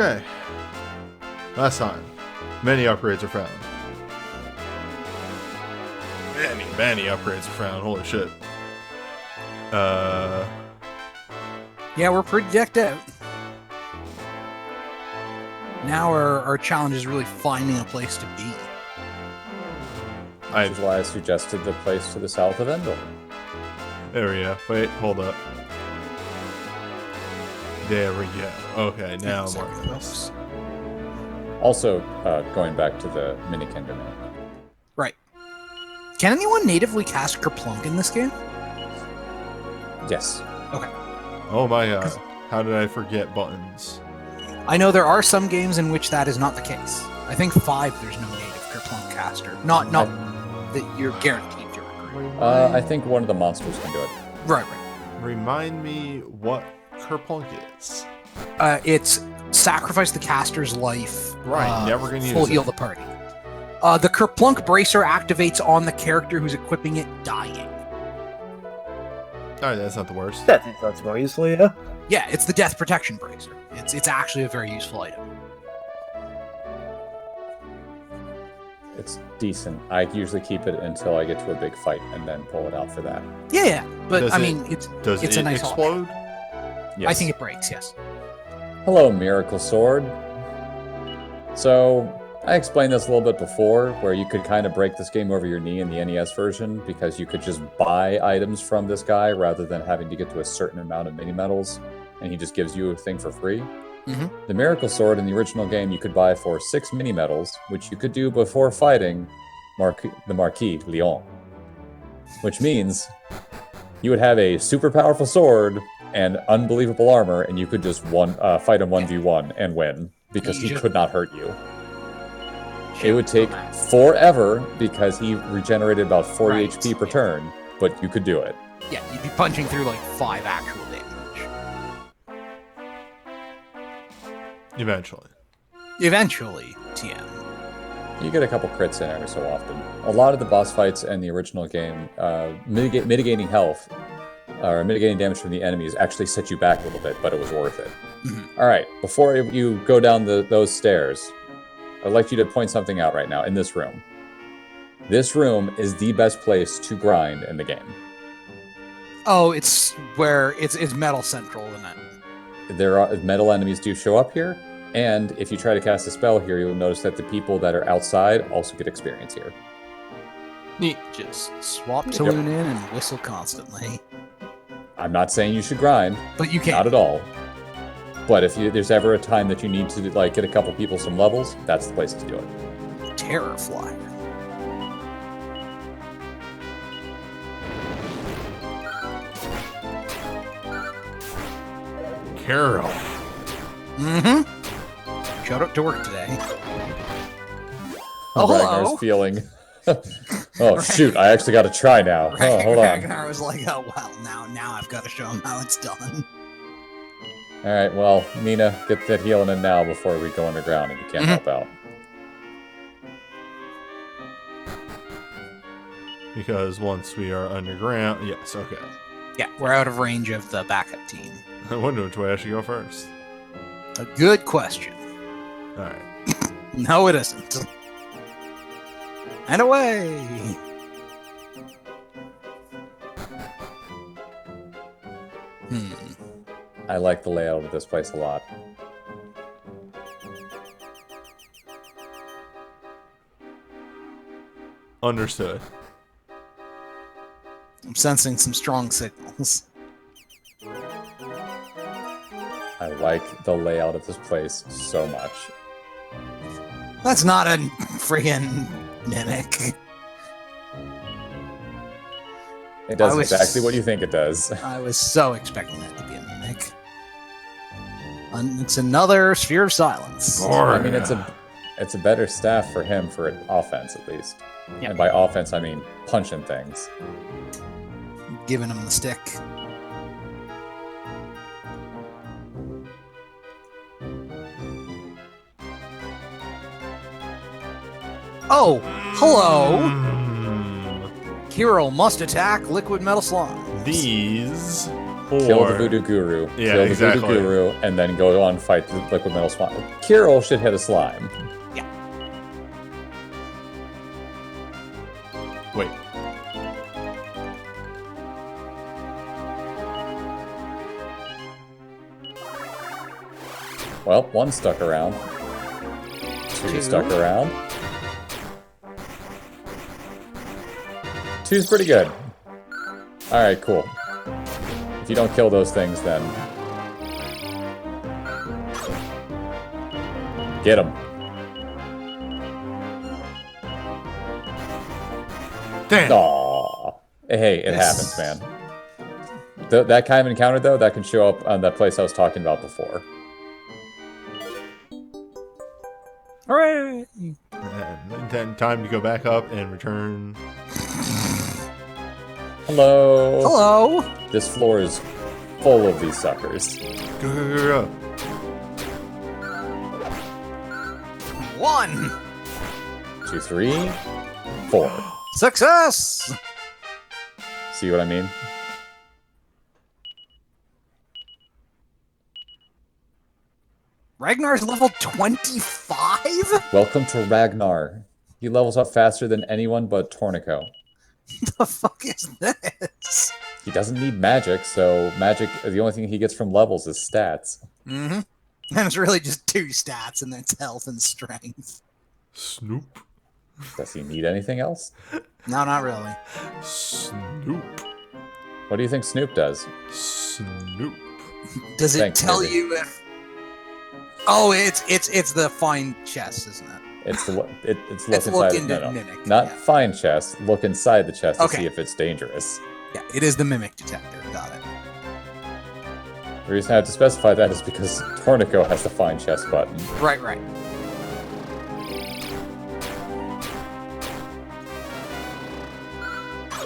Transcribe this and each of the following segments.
Okay. Last time, many upgrades are found. Many upgrades are found. Holy shit. Yeah, we're pretty decked out. Now our challenge is really finding a place to be. Which is why I suggested the place to the south of Endel. There we go. Wait, hold up. There we go. Okay, now I'm working this. Also, going back to the mini kingdom. Right. Can anyone natively cast Kerplunk in this game? Yes. Okay. Oh my god. How did I forget buttons? I know there are some games in which that is not the case. I think 5 there's no native Kerplunk caster. Not that you're guaranteed to recruit. I think one of the monsters can do it. Right. Remind me what Kerplunk is. It's sacrifice the caster's life. Right, never gonna use full it. heal the party. The Kerplunk bracer activates on the character who's equipping it dying. Alright, that's not the worst. That's more useful, yeah. Yeah, it's the death protection bracer. It's actually a very useful item. It's decent. I usually keep it until I get to a big fight and then pull it out for that. Yeah, but Does I it- mean, Does it's it a nice explode? Yes. I think it breaks. Yes. Hello, Miracle Sword. So, I explained this a little bit before, where you could kind of break this game over your knee in the NES version, because you could just buy items from this guy rather than having to get to a certain amount of mini medals, and he just gives you a thing for free. Mhm. The Miracle Sword in the original game you could buy for 6 mini medals, which you could do before fighting the Marquis Leon. Which means you would have a super powerful sword and unbelievable armor, and you could just fight him 1v1 and win, because he could not hurt you. It would take forever, because he regenerated about 40 Right, HP per yeah. turn, but you could do it. Yeah, you'd be punching through like 5 actual damage. Eventually. TM. You get a couple crits in every so often. A lot of the boss fights in the original game, mitigating health, or mitigating damage from the enemies actually set you back a little bit, but it was worth it. All right, before you go down those stairs, I'd like you to point something out right now in this room. This room is the best place to grind in the game. Oh, it's where it's Metal Central, isn't it? Metal enemies do show up here, and if you try to cast a spell here, you'll notice that the people that are outside also get experience here. Neat. Just swap Saloon in and whistle constantly. I'm not saying you should grind, But you can. not at all. But if there's ever a time that you need to get a couple people some levels, that's the place to do it. Terror Flyer. Carol. Mm-hmm. Showed up to work today. Oh, Ragnar's hello. feeling. Oh shoot! I actually got to try now. Oh, hold on. Ragnar was like, oh well, now I've got to show him how it's done. All right. Well, Nina, get that healing in now before we go underground, and you can't help out. Because once we are underground, yes, okay. Yeah, we're out of range of the backup team. I wonder which way I should go first. A good question. Alright. No, it isn't. And away! I like the layout of this place a lot. Understood. I'm sensing some strong signals. I like the layout of this place so much. That's not a friggin' mimic. It does I was- exactly what you think it does. I was so expecting that to be a mimic. It's another Sphere of Silence. I mean, it's a better staff for him for offense, at least. Yep. And by offense, I mean punching things. Giving him the stick. Oh, hello! Hero must attack liquid metal slime. These kill the Voodoo Guru, Yeah, kill the exactly. Voodoo Guru, and then go on fight the Liquid Metal Slime. Kirill should hit a slime. Yeah. Wait. Well, one stuck around. Two stuck around. Two's pretty good. Alright, cool. If you don't kill those things, then... Get them. Damn. Aww. Hey, it happens, man. That kind of encounter, though, that can show up on that place I was talking about before. Hooray! And then time to go back up and return. Hello. Hello. This floor is full of these suckers. Go, go, go, go. 1. 2, 3, 4. Success! See what I mean? Ragnar's level 25? Welcome to Ragnar. He levels up faster than anyone but Torneko. The fuck is this? He doesn't need magic, so magic, the only thing he gets from levels is stats. Mm-hmm. And it's really just 2 stats, and that's health and strength. Snoop. Does he need anything else? No, not really. Snoop. What do you think Snoop does? Snoop. Does it Thanks, tell maybe. you if... Oh, it's the fine chest, isn't it? It's look It's inside. look into No, mimic. not Yeah. find chest. Look inside the chest to Okay. see if it's dangerous. Yeah, it is the mimic detector. Got it. The reason I have to specify that is because Torneko has the find chest button. Right.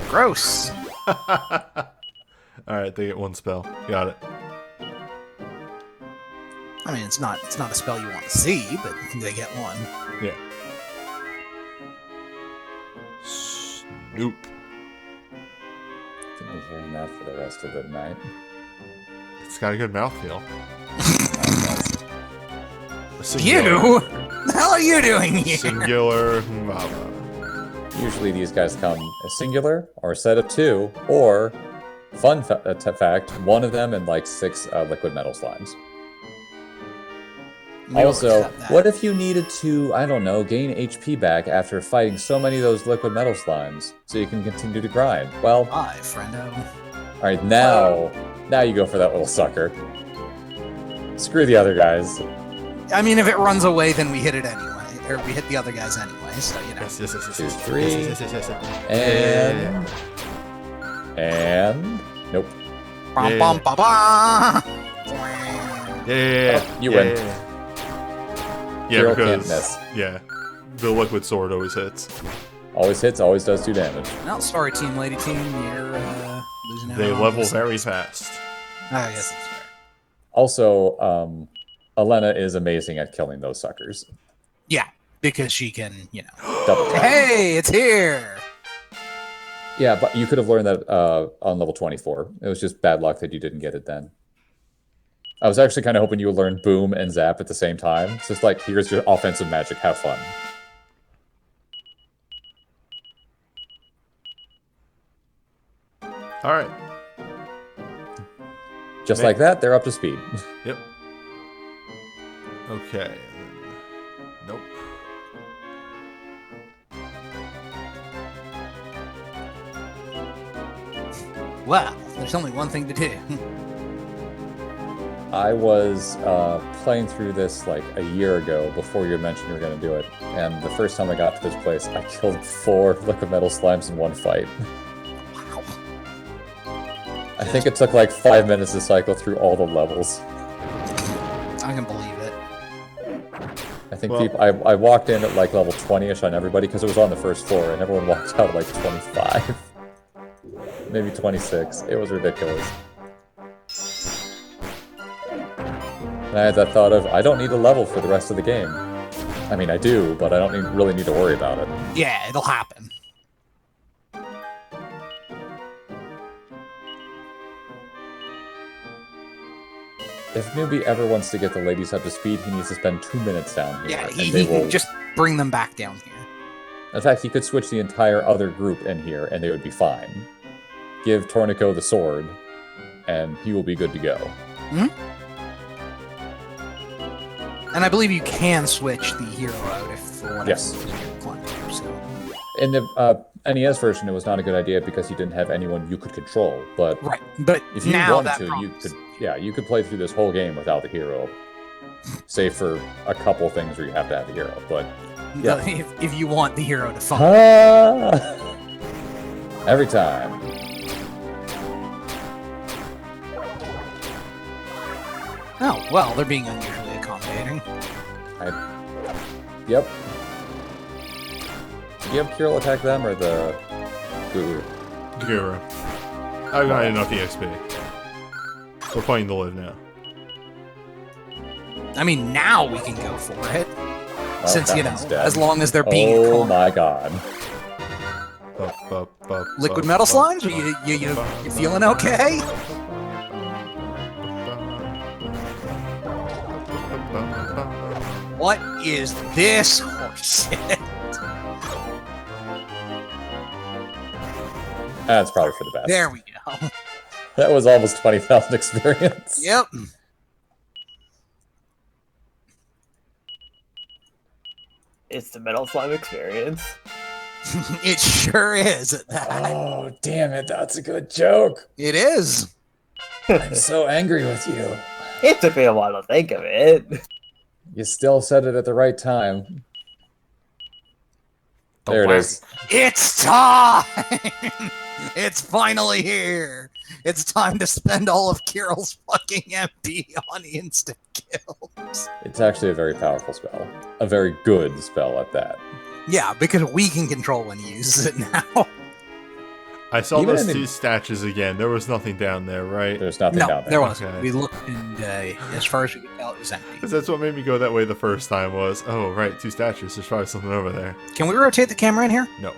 Gross. Alright, they get 1 spell. Got it. I mean, it's not a spell you want to see, but they get 1. Yeah. Snoop. Gonna be hearing that for the rest of the night. It's got a good mouthfeel. You? The hell are you doing here? Singular Mama. Usually these guys come a singular, or a set of 2, or, fun fact, one of them and like 6 liquid metal slimes. We'll Also, accept that. what if you needed to, I don't know, gain HP back after fighting so many of those liquid metal slimes, so you can continue to grind? Well, Hi, friendo. alright, now you go for that little sucker. Screw the other guys. I mean, if it runs away, then we hit it anyway. Or we hit the other guys anyway, so, you know. Yes. 2, 3, Yes. and... Nope. Bum, bum, ba, ba. Yeah. Oh, you win. Yeah, Hero can't because miss. yeah, the liquid sword always hits. Always hits, always does 2 damage. Well, sorry, team, lady team. You're losing out. They on level this. very fast. I guess that's fair. Also, Elena is amazing at killing those suckers. Yeah, because she can, you know. Double tap. Hey, it's here! Yeah, but you could have learned that on level 24. It was just bad luck that you didn't get it then. I was actually kind of hoping you would learn Boom and Zap at the same time. It's just like, here's your offensive magic, have fun. Alright. Just like that, they're up to speed. Yep. Okay. Nope. Well, there's only one thing to do. I was playing through this like a year ago before you had mentioned you were going to do it. And the first time I got to this place, I killed 4 liquid metal slimes in one fight. Wow. I think it took like 5 minutes to cycle through all the levels. I can believe it. I think Well- people. I walked in at like level 20-ish on everybody because it was on the first floor, and everyone walked out at like 25, maybe 26. It was ridiculous. And I had that thought of, I don't need a level for the rest of the game. I mean, I do, but I don't really need to worry about it. Yeah, it'll happen. if Newbie ever wants to get the ladies up to speed, he needs to spend 2 minutes down here. Yeah, and he they can will... just bring them back down here. In fact, he could switch the entire other group in here, and they would be fine. Give Torneko the sword, and he will be good to go. Hmm? And I believe you can switch the hero out if for whatever Yes. reason you want to. So. In the NES version, it was not a good idea because you didn't have anyone you could control. But Right, but if you now wanted that to, you problem- could. Yeah, you could play through this whole game without the hero, save for a couple things where you have to have the hero. But yeah, if you want the hero to function. every time. Oh, well, they're being unusually accommodating. Yep. Do you have Kirill attack them or the Guru? Guru. I've got enough EXP. We're playing the live now. I mean, now we can go for it. Well, Since, that you know, one's dead. as long as they're being Oh accommodating. my god. Liquid metal slimes? You feeling okay? What is this horseshit? That's probably for the best. There we go. That was almost 20,000 experience. Yep. It's the Metal Slime experience. It sure is at that. Oh, damn it. That's a good joke. It is. I'm so angry with you. It took me a while to think of it. You still said it at the right time. There it is. It's time! It's finally here. It's time to spend all of Kirill's fucking MP on instant kills. It's actually a very powerful spell. A very good spell at that. Yeah, because we can control when he uses it now. I saw Even those in the- two statues again. There was nothing down there, right? There's nothing No, down there. there wasn't. Okay. We looked, and as far as we could tell, it was empty. Because that's what made me go that way the first time was, oh, right, two statues. There's probably something over there. Can we rotate the camera in here? No.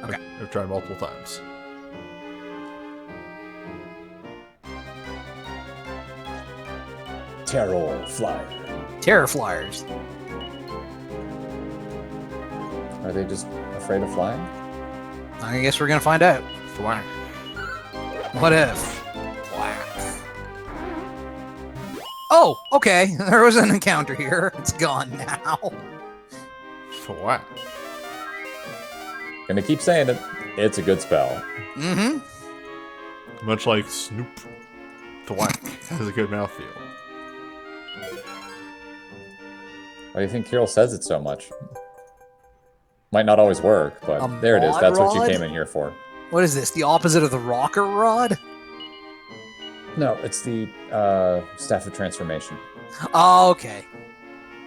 Okay. I've tried multiple times. Terror Flyer. Terror flyers. Are they just afraid of flying? I guess we're gonna find out. Thwack. What if? Whack. Oh, okay. There was an encounter here. It's gone now. Thwack. Gonna keep saying it. It's a good spell. Mm-hmm. Much like Snoop. Thwack has a good mouthfeel. Why do you think Kirill says it so much? Might not always work, but A there it is. mod That's what you rod? came in here for. What is this? The opposite of the rocker rod? No, it's the Staff of Transformation. Oh, okay.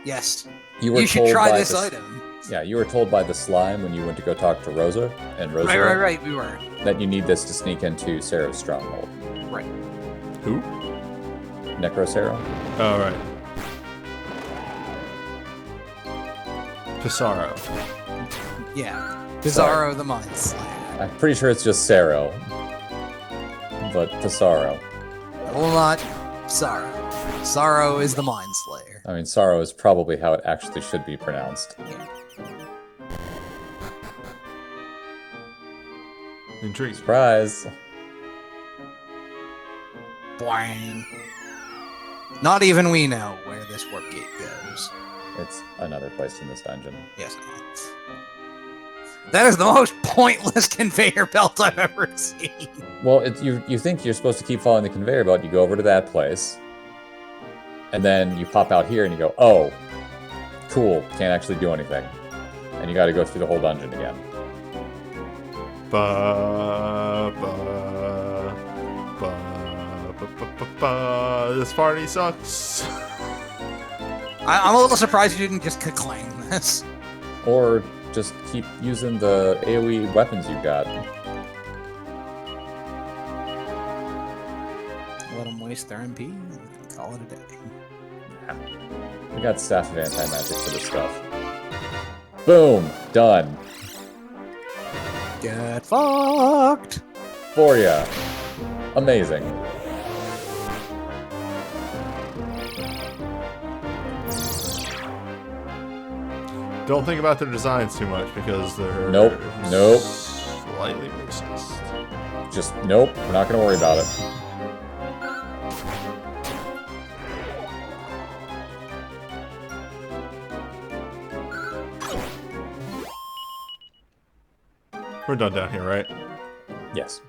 Yes. You were You should told try by this the- item. Yeah, you were told by the slime when you went to go talk to Rosa and Rosa Right. We were. that you need this to sneak into Sarah's stronghold. Right. Who? Necrosarah? Oh, right. Pissarro. Yeah. Bizarro the Mind Slayer. I'm pretty sure it's just Sarah, but Pissarro. Well, not Sorrow. Sorrow is the Mind Slayer. I mean, Sorrow is probably how it actually should be pronounced. Intrigued. Surprise! Boing. Not even we know where this warp gate goes. It's another place in this dungeon. Yes, I know. That is the most pointless conveyor belt I've ever seen. Well, you think you're supposed to keep following the conveyor belt, you go over to that place, and then you pop out here and you go, oh, cool, can't actually do anything. And you gotta go through the whole dungeon again. Ba, ba, ba, ba, ba, ba, ba. This party sucks. I'm a little surprised you didn't just clang this. Or just keep using the AoE weapons you've got. Let them waste their MP and call it a day. We got Staff of Anti-Magic for this stuff. Boom! Done. Get fucked! For ya. Amazing. Don't think about their designs too much because they're Nope. slightly racist. Just nope. We're not gonna worry about it. We're done down here, right? Yes.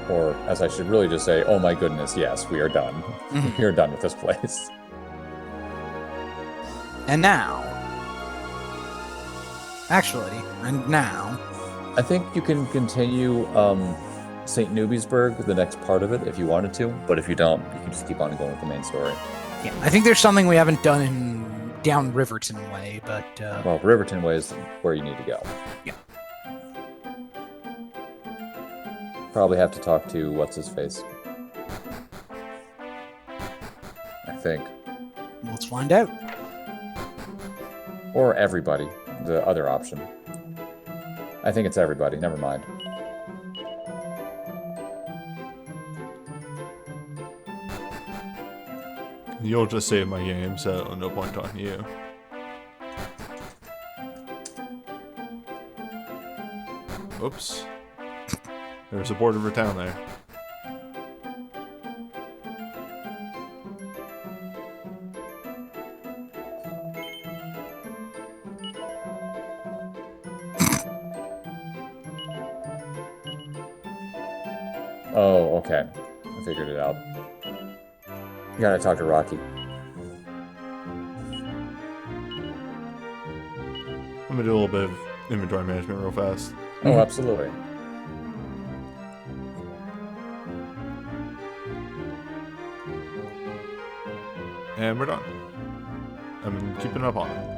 Or, as I should really just say, oh my goodness, yes, we are done. We are done with this place. And now... Actually, and now... I think you can continue St. Newbiesburg, the next part of it, if you wanted to. But if you don't, you can just keep on going with the main story. Yeah, I think there's something we haven't done in down Riverton Way, but... Well, Riverton Way is where you need to go. Yeah. Probably have to talk to what's-his-face. I think. Let's find out. Or everybody, the other option. I think it's everybody, never mind. You'll just save my game, so no point talking to you. Oops. There's a border of a town there. Oh, okay. I figured it out. You gotta talk to Rocky. I'm gonna do a little bit of inventory management real fast. Oh, absolutely. And we're done. I'm keeping up on it.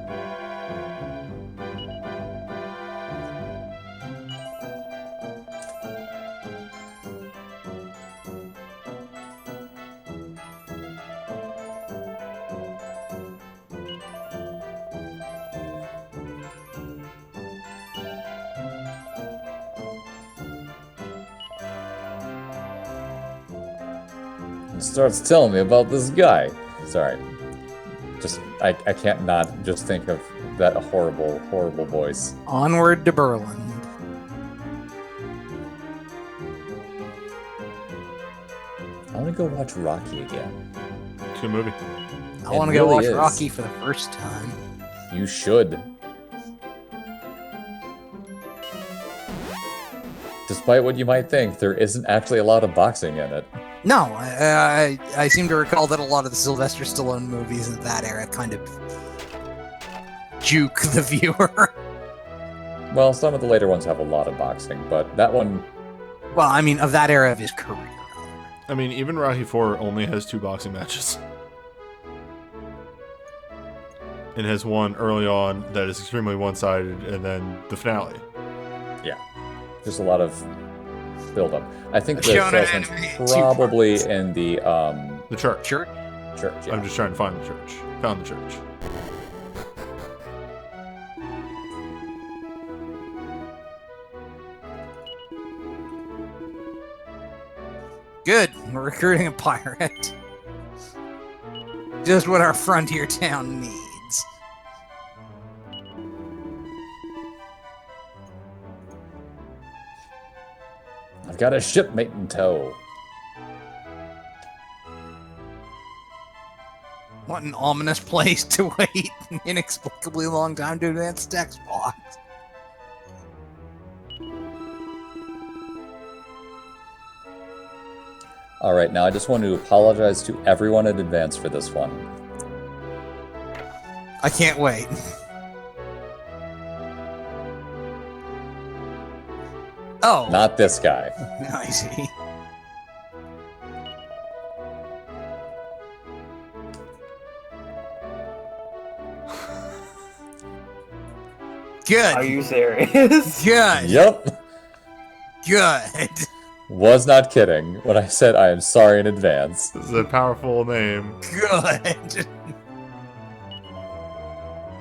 He starts telling me about this guy. Sorry. Just, I can't not just think of that horrible, horrible voice. Onward to Berlin. I want to go watch Rocky again. It's a good movie. I want to It go really watch is. Rocky for the first time. You should. Despite what you might think, there isn't actually a lot of boxing in it. No, I seem to recall that a lot of the Sylvester Stallone movies in that era kind of juke the viewer. Well, some of the later ones have a lot of boxing, but that one... Well, I mean, of that era of his career. I mean, even Rocky IV only has 2 boxing matches. And has one early on that is extremely one-sided, and then the finale. Yeah. Just a lot of build-up. I think the Shonen salesman's anime, 2 probably parts. in the The church. Church? church, yeah. I'm just trying to find the church. Found the church. Good. We're recruiting a pirate. Just what our frontier town needs. I've got a shipmate in tow. What an ominous place to wait an inexplicably long time to advance text box. Alright, now I just want to apologize to everyone in advance for this one. I can't wait. Oh, Not this guy. I see. Good. Are you serious? Good. Yep. Good. Was not kidding when I said I am sorry in advance. This is a powerful name. Good.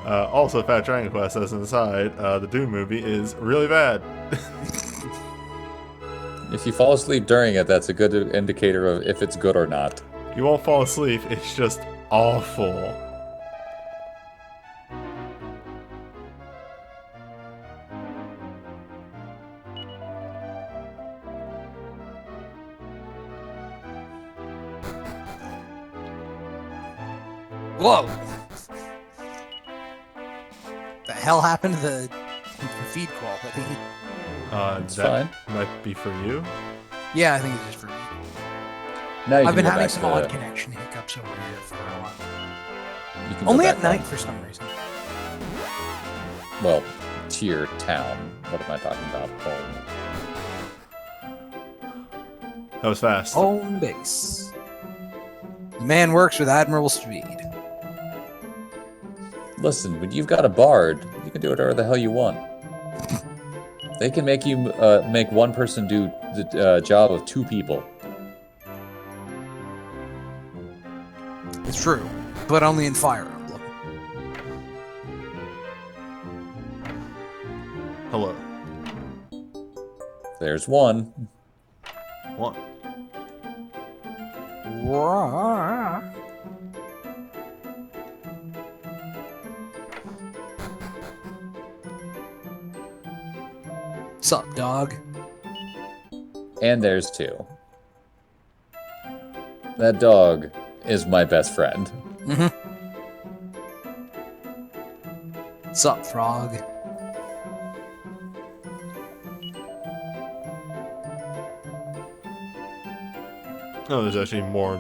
Also, Fat Dragon Quest, as an aside, the Doom movie is really bad. If you fall asleep during it, that's a good indicator of if it's good or not. You won't fall asleep. It's just awful. Whoa! The hell happened to the feed quality? It's That fine. might be for you. Yeah, I think it's just for me. Now you I've can been go having back some to- odd connection hiccups over here for a while. you can go Only back at night on- for some reason. Well, to your town. What am I talking about? Home. That was fast. Home base. The man works with admirable speed. Listen, when you've got a bard, you can do whatever the hell you want. They can make you make one person do the job of 2 people. It's true, but only in Fire Emblem. Hello. There's one. One. Sup, dog? And there's 2. That dog is my best friend. Mm-hmm. Sup, frog? No, there's actually more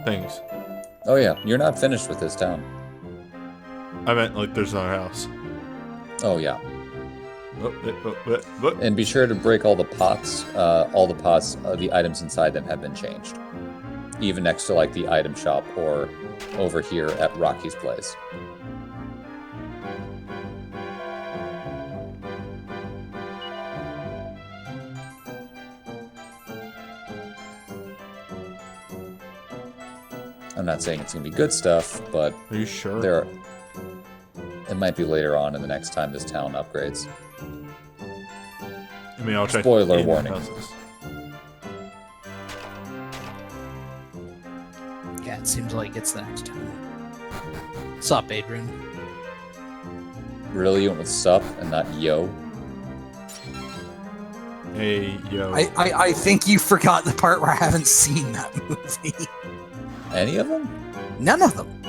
things. Oh yeah, you're not finished with this town. I meant like there's another house. Oh yeah. Oh. And be sure to break all the pots. The items inside them have been changed. Even next to like the item shop or over here at Rocky's place. I'm not saying it's gonna be good stuff, but Are you sure? there are, it might be later on in the next time this town upgrades. I mean, I'll check. Spoiler in warning. houses. Yeah, it seems like it's the next time. Sup, Adrian? Really, you went with sup and not yo? Hey, yo. I think you forgot the part where I haven't seen that movie. Any of them? None of them.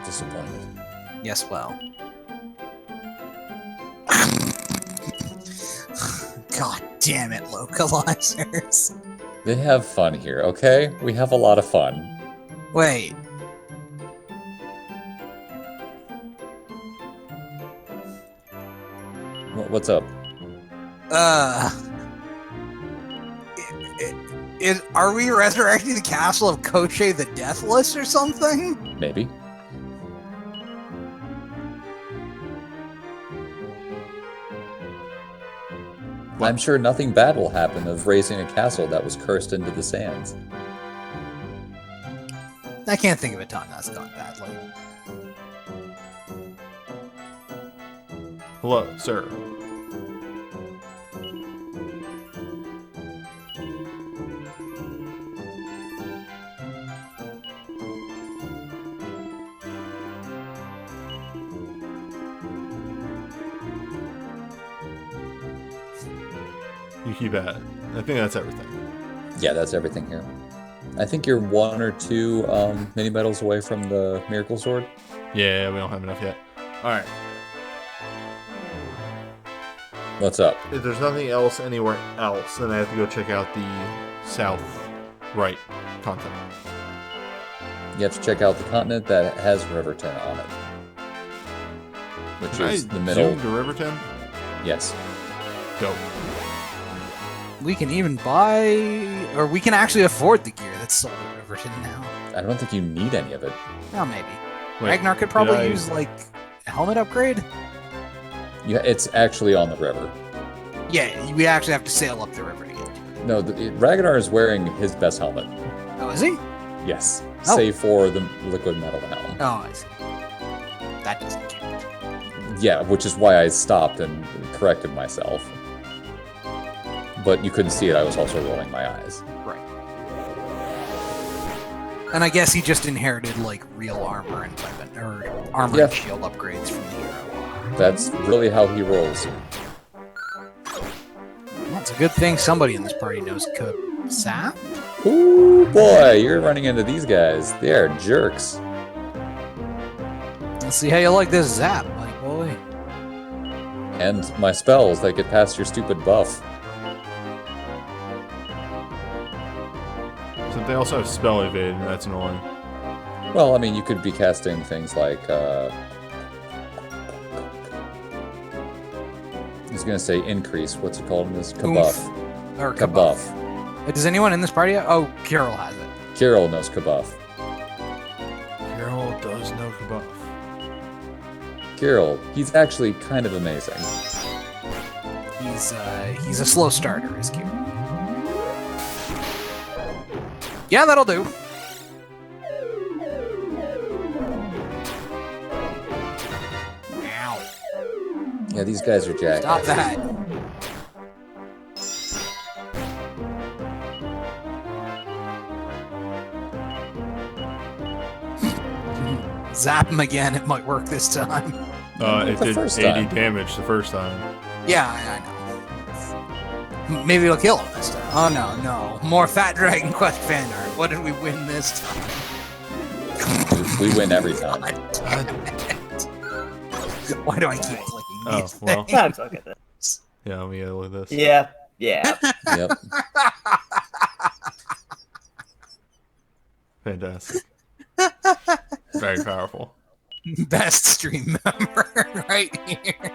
Disappointed. Yes, well. God damn it, localizers. They have fun here, okay? We have a lot of fun. Wait. What's up? Are we resurrecting the castle of Koche the Deathless or something? Maybe. I'm sure nothing bad will happen of raising a castle that was cursed into the sands. I can't think of a time that's gone badly. Hello, sir. You keep at it. I think that's everything. Yeah, that's everything here. I think you're 1 or 2 mini medals away from the Miracle Sword. Yeah, we don't have enough yet. Alright. What's up? If there's nothing else anywhere else, then I have to go check out the south right continent. You have to check out the continent that has Riverton on it. Which Can is I the middle. zoom to Riverton? Yes. Go. We can even buy, or we can actually afford the gear that's sold at Riverton now. I don't think you need any of it. Oh, maybe. Wait, Ragnar could did probably I- use, like, a helmet upgrade? Yeah, it's actually on the river. Yeah, we actually have to sail up the river to get to it. No, Ragnar is wearing his best helmet. Oh, is he? Yes. Oh. Save for the liquid metal helm. Oh, I see. That doesn't count. Yeah, which is why I stopped and corrected myself. but you couldn't see it. I was also rolling my eyes. Right. And I guess he just inherited like real armor and weapon or armor and shield upgrades from the hero. That's really how he rolls. Well, it's a good thing somebody in this party knows Zap. Ooh, boy, you're running into these guys. They are jerks. Let's see how you like this Zap, buddy boy. And my spells that get past your stupid buff. So they also have spell evade, and that's annoying. Well, I mean, you could be casting things like, I was going to say increase. What's it called in this? Kabuff. Or Kabuff. Does anyone in this party? Oh, Kirill has it. Kirill knows Kabuff. Kirill does know Kabuff. Kirill, he's actually kind of amazing. He's a slow starter, is Kirill. Yeah, that'll do. Ow. Yeah, these guys are jacked. Stop that. Zap him again, it might work this time. It did 80 time. damage the first time. Yeah, I know. Maybe it'll kill him this time. Oh no. More Fat Dragon Quest fan art. What did we win this time? We win every time. Why do I keep clicking these well. things? Times look at this. Yeah, let me look at this. Yeah. Yep. Fantastic. Very powerful. Best stream member right here.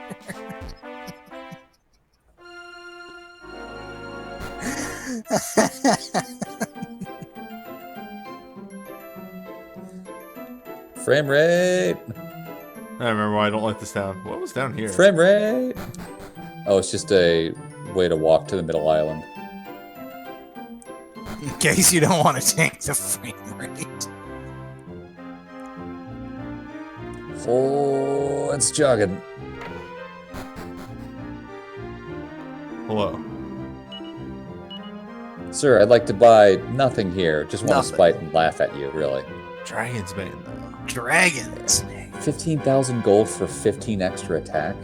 Frame rate. I remember why I don't like this town. What was down here? Frame rate. Oh, it's just a way to walk to the middle island. In case you don't want to tank the frame rate. Oh, it's jogging. Hello. Sir, I'd like to buy nothing here. Just want to Nothing. spite and laugh at you, really. Dragon's Bane, though. Dragons. 15,000 gold for 15 extra attack?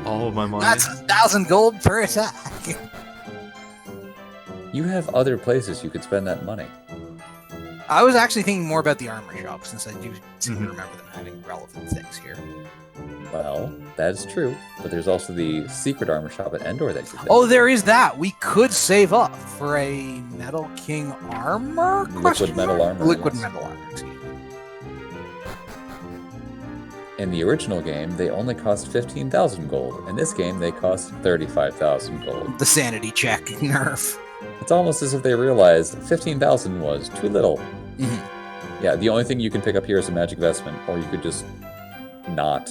All of my money. That's 1,000 gold per attack. You have other places you could spend that money. I was actually thinking more about the armor shop since I do seem to Mhm. remember them having relevant things here. Well, that is true. But there's also the secret armor shop at Endor that you could Oh, there is that. We could save up for a Metal King armor? Liquid metal armor, Liquid yes. metal armor, excuse me. In the original game, they only cost 15,000 gold. In this game, they cost 35,000 gold. The sanity check nerf. It's almost as if they realized 15,000 was too little. Mhm. Yeah, the only thing you can pick up here is a magic vestment, or you could just not.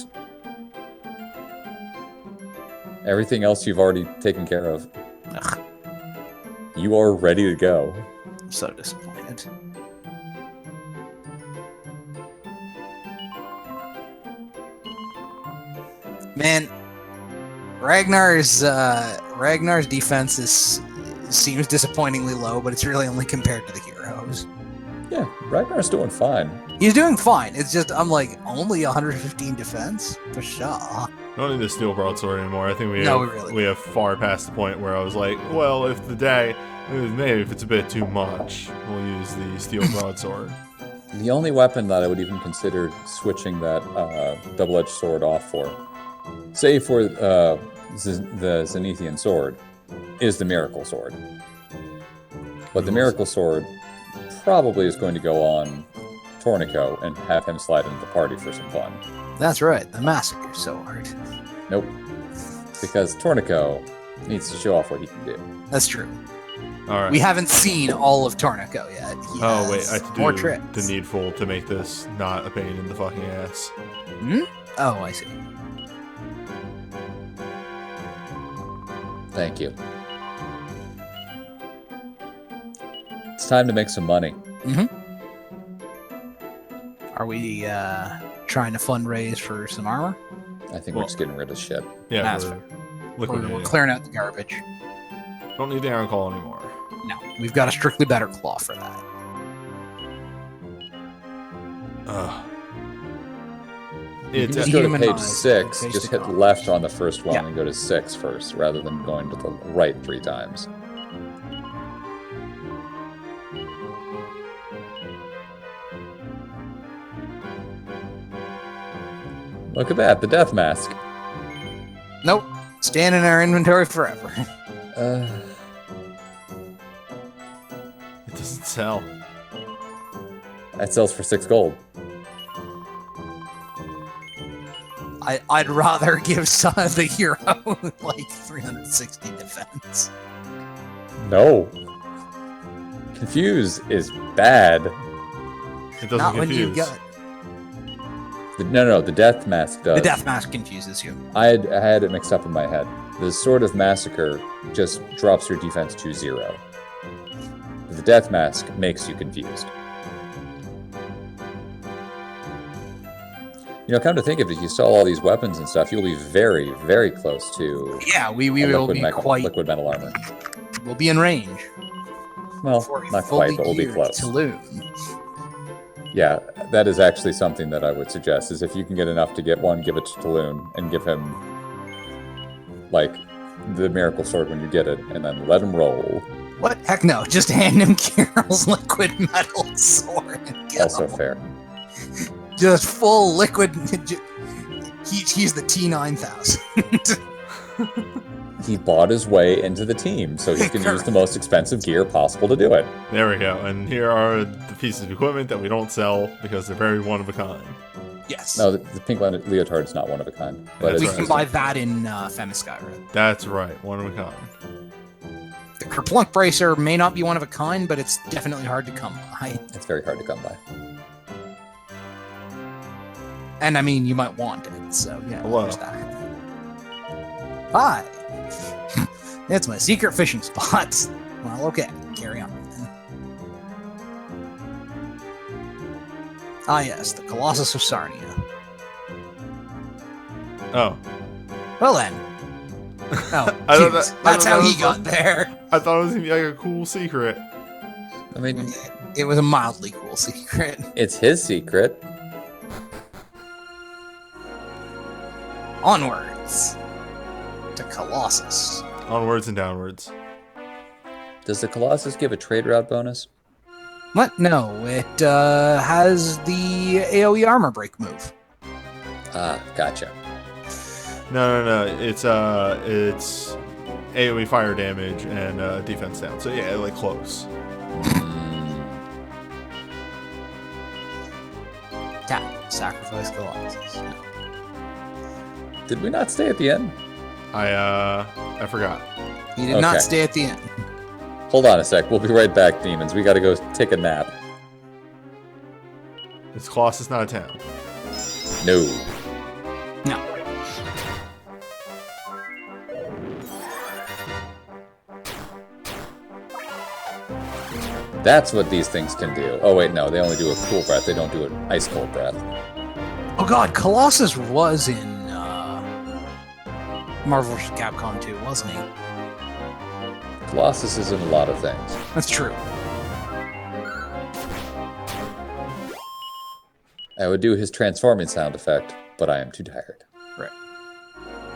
Everything else you've already taken care of. Ugh, You are ready to go. I'm so disappointed. Man, Ragnar's defense seems disappointingly low, but it's really only compared to the heroes. Yeah, Ragnar's doing fine. He's doing fine. It's just I'm like only 115 defense for sure. I don't need the steel broadsword anymore. I think we No, have, we really we have far past the point where I was like, well, if maybe if it's a bit too much, we'll use the steel broadsword. The only weapon that I would even consider switching that double-edged sword off for, say for the Zenithian sword, is the Miracle Sword. But the Miracle Sword probably is going to go on Torneko and have him slide into the party for some fun. That's right, the massacre sword. Nope. Because Torneko needs to show off what he can do. That's true. All right. We haven't seen all of Torneko yet. He Oh wait, has I have to more do tricks. the needful to make this not a pain in the fucking ass. Oh, I see. Thank you. It's time to make some money. Are we trying to fundraise for some armor? I think we're just getting rid of shit. Yeah, That's we're We're liquidating. clearing out the garbage. Don't need the Iron Claw anymore. No, we've got a strictly better claw for that. Ugh. You can It's just go to page Demonized 6, face just to hit cover. left on the first one Yeah. and go to 6 first, rather than going to the right 3 times. Look at that, the death mask. Nope. Staying in our inventory forever. it doesn't sell. That sells for 6 gold. I'd rather give some of the hero like 360 defense. No. Confuse is bad. It doesn't Not when confuse. you got No, the death mask does. the death mask confuses you. I had it mixed up in my head. The Sword of Massacre just drops your defense to 0. The death mask makes you confused. You know, come to think of it, you sell all these weapons and stuff, you'll be very, very close to Yeah, we a will be liquid metal armor. we'll be in range. Well, For a not fully quite, but we'll be geared close. Saloon. Yeah, that is actually something that I would suggest, is if you can get enough to get one, give it to Talon, and give him, like, the Miracle Sword when you get it, and then let him roll. What? Heck no, just hand him Carol's liquid metal sword and kill Also him. fair. Just full liquid. He's the T9000. He bought his way into the team, so he can use the most expensive gear possible to do it. There we go. And here are the pieces of equipment that we don't sell because they're very one of a kind. Yes. No, the pink leotard is not one of a kind. But That's we it's can right. buy that in Femiskyra. That's right, one of a kind. The Kerplunk Bracer may not be one of a kind, but it's definitely hard to come by. It's very hard to come by. And I mean, you might want it, so yeah, Hello. there's that. Hi! It's my secret fishing spot. Well, okay, carry on. Ah, yes, the Colossus of Sarnia. Oh. Well then. Oh, I don't jeez, know- I that's don't how know he if got there. I thought it was gonna be like a cool secret. I mean, It was a mildly cool secret. it's his secret. Onwards to Colossus. Onwards and downwards. Does the Colossus give a trade route bonus? What? No, it has the AoE armor break move. Ah, gotcha. No. It's AoE fire damage and defense down. So yeah, like close. Tap. Sacrifice Colossus. Did we not stay at the end? I forgot. He did not Okay. stay at the end. Hold on a sec. We'll be right back, demons. We gotta go take a nap. It's Colossus, not a town. No. No. That's what these things can do. Oh, wait, no. They only do a cool breath. They don't do an ice cold breath. Oh god, Colossus was in Marvel vs. Capcom 2, wasn't he? Colossus is in a lot of things. That's true. I would do his transforming sound effect, but I am too tired. Right.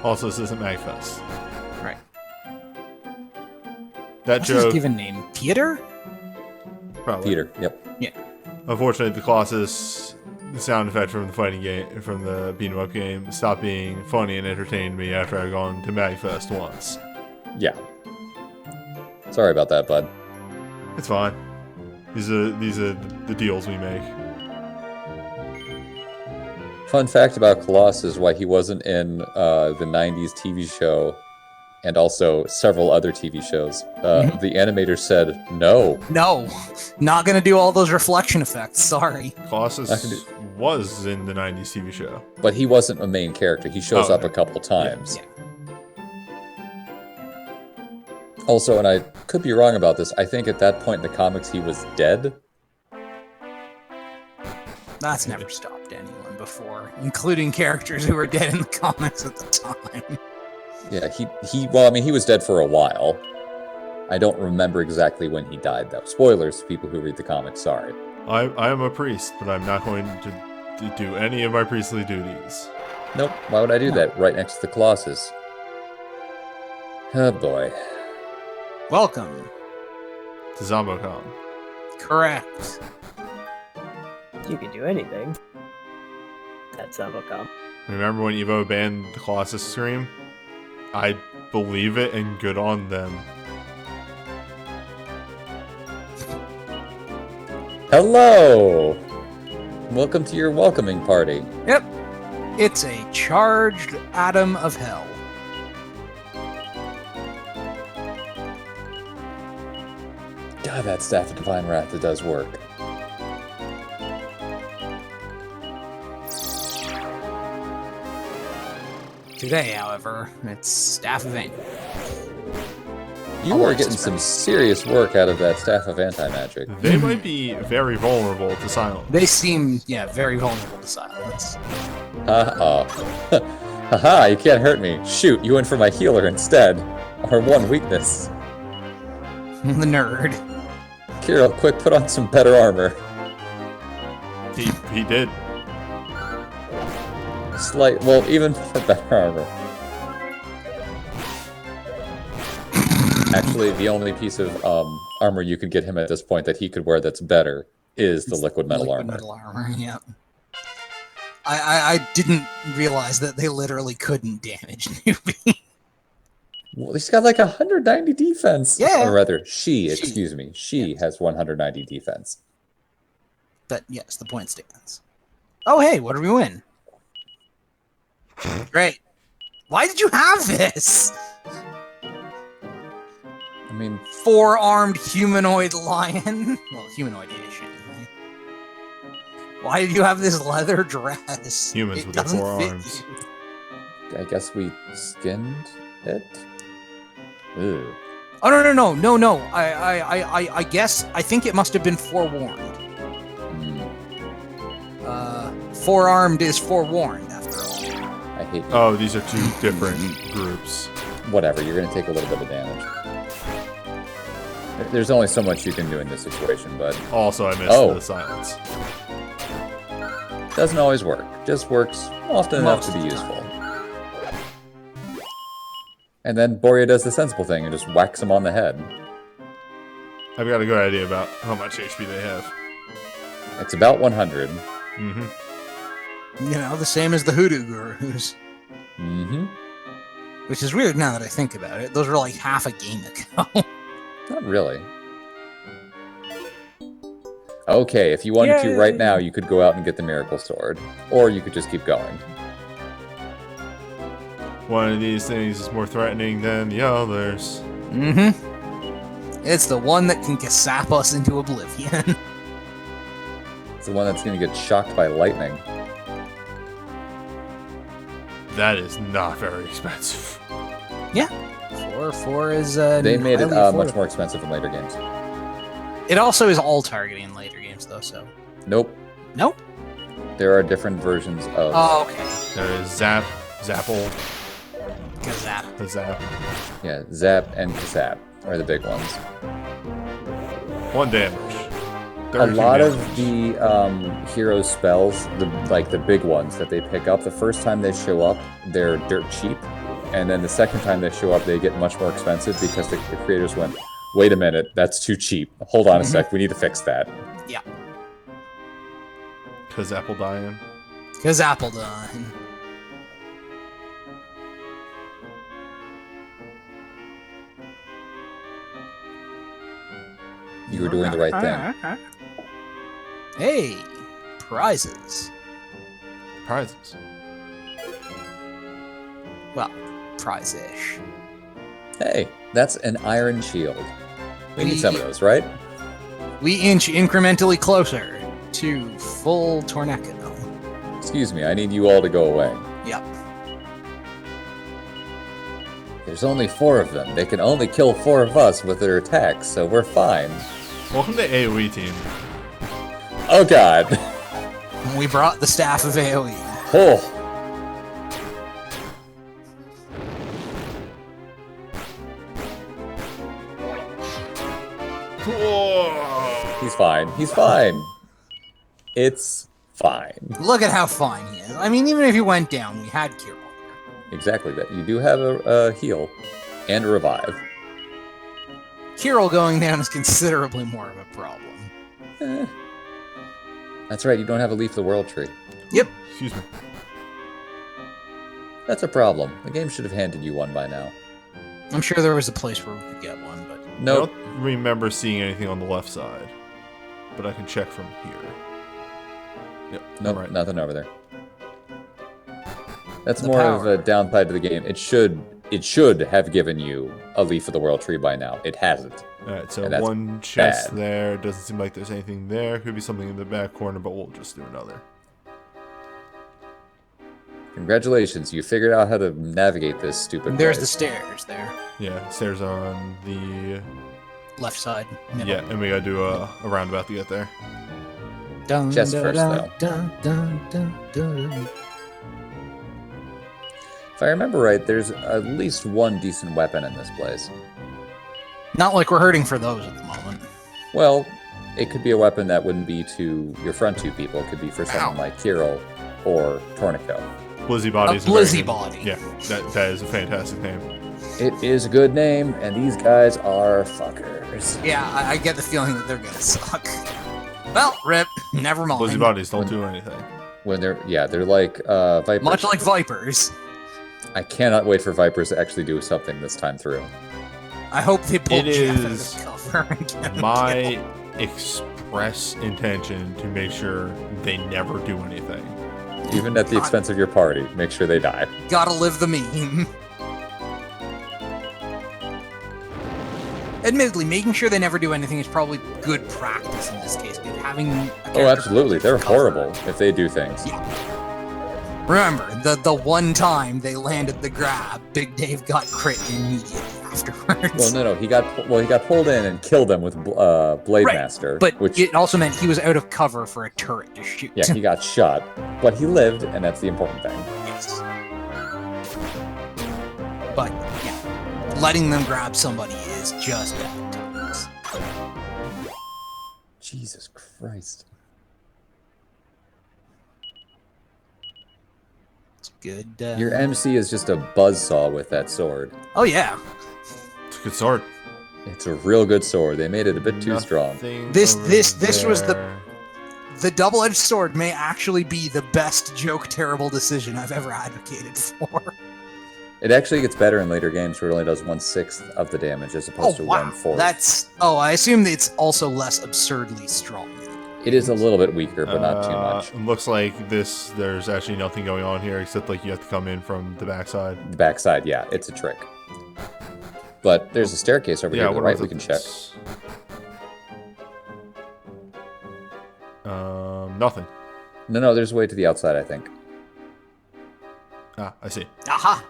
Also, this isn't Magfest. Right. That What's his joke, given name? Peter? probably. Peter, yep. Unfortunately, the Colossus sound effect from the fighting game, from the beat 'em up game, stopped being funny and entertained me after I'd gone to Magfest once. Yeah. Sorry about that, bud. It's fine. These are the deals we make. Fun fact about Colossus, why he wasn't in the 90s TV show and also several other TV shows. The animator said no. No. Not gonna do all those reflection effects, sorry. Colossus I can do- was in the 90s TV show. But he wasn't a main character. He shows Oh, up okay. a couple times. Yeah. Also, and I could be wrong about this, I think at that point in the comics he was dead. That's never stopped anyone before, including characters who were dead in the comics at the time. Yeah, well, I mean, he was dead for a while. I don't remember exactly when he died, though. Spoilers to people who read the comics, sorry. I am a priest, but I'm not going to do any of my priestly duties. Nope, why would I do that? Right next to the Colossus. Oh boy. Welcome. To ZomboCon. Correct. You can do anything. That's Sabacom. Remember when Evo banned the Colossus Scream? I believe it, and good on them. Hello! Welcome to your welcoming party. Yep. It's a charged atom of hell. God, that Staff of Divine Wrath, it does work. Today, however, it's Staff of Anger. You are getting some serious work out of that Staff of Anti-Magic. They might be very vulnerable to silence. They seem, very vulnerable to silence. Ha-ha. Haha, you can't hurt me. Shoot, you went for my healer instead. Our one weakness. The nerd. Kirill, quick, put on some better armor. He did. Even for better armor. Actually, the only piece of armor you could get him at this point that he could wear that's better is the liquid metal armor. Metal armor, yeah. I didn't realize that they literally couldn't damage Newbie. Well, he's got like 190 defense. Yeah. Or rather, excuse me. She has 190 defense. But yes, the point stands. Oh, hey, what do we win? Great. Why did you have this? I mean, Four-armed humanoid lion? Well, humanoid-ish, anyway. Why did you have this leather dress? Humans with their doesn't 4 fit arms. you. I guess we skinned it? Ew. Oh, no. I guess, I think it must have been forewarned. Four-armed is forewarned, after all. I hate you. Oh, these are 2 different groups. Whatever, you're going to take a little bit of damage. There's only so much you can do in this situation, but Also, I missed Oh. the silence. doesn't always work. Just works often enough to be Most of the useful. And then Boria does the sensible thing and just whacks him on the head. I've got a good idea about how much HP they have. It's about 100. Mm-hmm. You know, the same as the Hoodoo Gurus. Mm-hmm. Which is weird now that I think about it. Those were like half a game ago. Not really. Okay, if you wanted to right now, you could go out and get the Miracle Sword. Or you could just keep going. One of these things is more threatening than the others. Mm-hmm. It's the one that can sap us into oblivion. It's the one that's going to get shocked by lightning. That is not very expensive. Yeah. 4 is They made it highly much affordable. more expensive in later games. It also is all targeting in later games, though, so... Nope. Nope. There are different versions of... Oh, okay. There is Zap, Zapple, Gazap. the Zap. Yeah, Zap and Zap are the big ones. 1 damage. A 32 lot damage. of the hero spells, the big ones that they pick up, the first time they show up, they're dirt cheap. And then the second time they show up, they get much more expensive because the creators went, wait a minute, that's too cheap. Hold on a sec, we need to fix that. Yeah. Cause Apple dying. Gazapple done. You were doing the right thing. Hey, prizes. Prizes. Well, prize-ish. Hey, that's an iron shield. We need We- some of those, right? We inch incrementally closer to full Torneko. Excuse me, I need you all to go away. Yep. There's only 4 of them. They can only kill 4 of us with their attacks, so we're fine. Welcome to AoE team. Oh god. We brought the Staff of AoE. Oh. Whoa. He's fine. He's fine. It's fine. Look at how fine he is. I mean, even if he went down, we had Kirill here. Exactly that. You do have a heal and a revive. Kirill going down is considerably more of a problem. That's right. You don't have a Leaf of the World tree. Yep. Excuse me. That's a problem. The game should have handed you one by now. I'm sure there was a place where we could get one, but... Nope. I don't remember seeing anything on the left side, but I can check from here. Yep. Nope, right. nothing over there. That's The more of power. a downside to the game. It should have given you a Leaf of the World tree by now. It hasn't. Alright, so And that's one chest bad. there. Doesn't seem like there's anything there. Could be something in the back corner, but we'll just do another. Congratulations, you figured out how to navigate this stupid There's the place. stairs there. Yeah, stairs on the... Left side. Middle. Yeah, and we gotta do a roundabout to get there. Dun, Chest dun, first, dun, though. dun, dun, dun, dun. If I remember right, there's at least one decent weapon in this place. Not like we're hurting for those at the moment. Well, it could be a weapon that wouldn't be to your front two people. It could be for someone Ow. like Kirill or Torneko. Blizzy Body A is a very Blizzy good- Body. Yeah, that is a fantastic name. It is a good name, and these guys are fuckers. Yeah, I get the feeling that they're gonna suck. Well, rip. Never mind. Blizzy Bodies don't do anything. When they're like Vipers. Much like Vipers. I cannot wait for Vipers to actually do something this time through. I hope they pull It Jeff out is of cover and get him My killed. express intention to make sure they never do anything. Even at the expense of your party, make sure they die. Gotta live the meme. Admittedly, making sure they never do anything is probably good practice in this case. Dude. Having a Oh, character absolutely. They're cover. horrible if they do things. Remember, the one time they landed the grab, Big Dave got crit immediately afterwards. Well, no, he got pulled in and killed them with Blade Right, Master. But which, it also meant he was out of cover for a turret to shoot. yeah, he got shot, but he lived, and that's the important thing. Yes. But, yeah, letting them grab somebody is just bad times. Jesus Christ. It's good. Your MC is just a buzzsaw with that sword. Oh, yeah. It's a good sword. It's a real good sword. They made it a bit too strong. Nothing This over was the- there. The double-edged sword may actually be the best joke terrible decision I've ever advocated for. It actually gets better in later games where it only does 1/6 of the damage as opposed to 1/4. I assume it's also less absurdly strong. It is a little bit weaker, but not too much. It looks like there's actually nothing going on here except like you have to come in from the backside. The backside, yeah, it's a trick. But there's a staircase over here to the what right was we it? can check. Nothing. No, there's a way to the outside, I think. Ah, I see. Aha!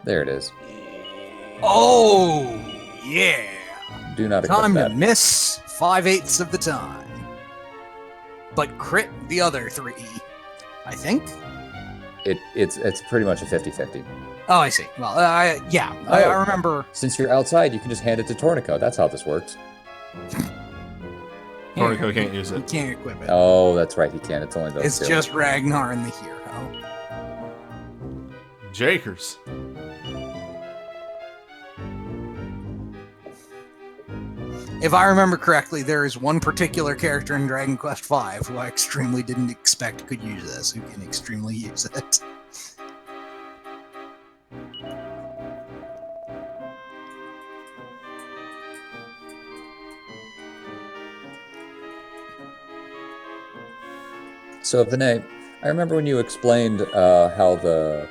There it is. Oh, yeah. Do not accept Time to that. miss 5/8 of the time. But crit the other 3, I think. It's pretty much a 50-50. Oh, I see. Well, I Oh. remember. Since you're outside, you can just hand it to Torneko. That's how this works. Torneko can't use You it. can't equip it. Oh, that's right, he can. It's only those It's two. just Ragnar and the hero. Jakers. If I remember correctly, there is one particular character in Dragon Quest V who I extremely didn't expect could use this, who can extremely use it. So, Vinay, I remember when you explained how the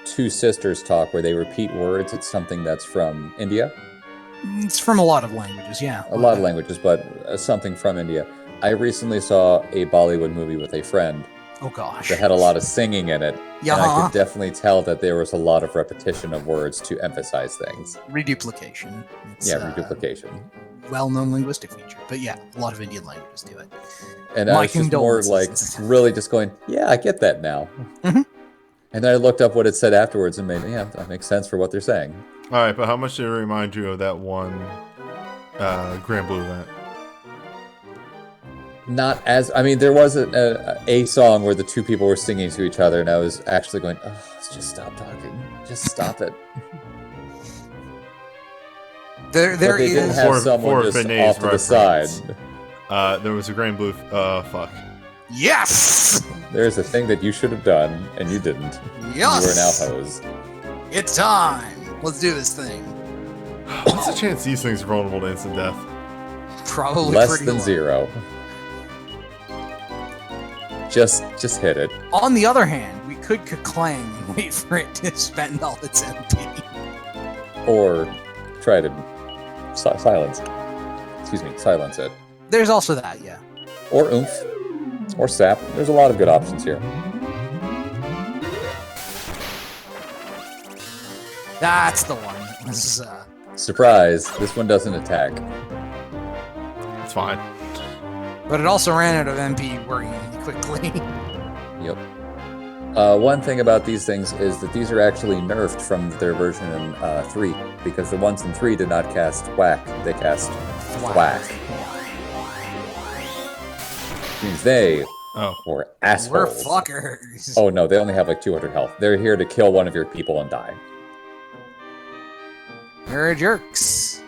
two sisters talk, where they repeat words. It's something that's from India. It's from a lot of languages, yeah. A lot of languages, but something from India. I recently saw a Bollywood movie with a friend Oh gosh. that had a lot of singing in it. Yeah. And I could definitely tell that there was a lot of repetition of words to emphasize things. Reduplication. It's, Yeah, reduplication. well-known linguistic feature, but yeah, a lot of Indian languages do it. And I My was just more like condolences. really just going, yeah, I get that now. Mhm. And then I looked up what it said afterwards and that makes sense for what they're saying. All right, but how much did it remind you of that one Grand Blue event? Not as, I mean, there was a song where the two people were singing to each other, and I was actually going, oh, let's just stop talking. Just stop it. There they didn't is... have someone just off to the side. There was a Grand Blue, fuck. Yes! There's a thing that you should have done, and you didn't. Yes! You were an outhouse. It's time! Let's do this thing. What's the chance these things are vulnerable to instant death? Probably Less pretty than low. 0. Just hit it. On the other hand, we could clang and wait for it to spend all its MP. Or try to silence it. There's also that, yeah. Or oomph. Or sap. There's a lot of good options here. That's the one. This is, Surprise, this one doesn't attack. It's fine. but it also ran out of MP worryingly quickly. Yep. One thing about these things is that these are actually nerfed from their version in 3, because the ones in 3 did not cast whack, they cast whack. Which means they were assholes. We're fuckers. Oh no, they only have like 200 health. They're here to kill one of your people and die. You're jerks.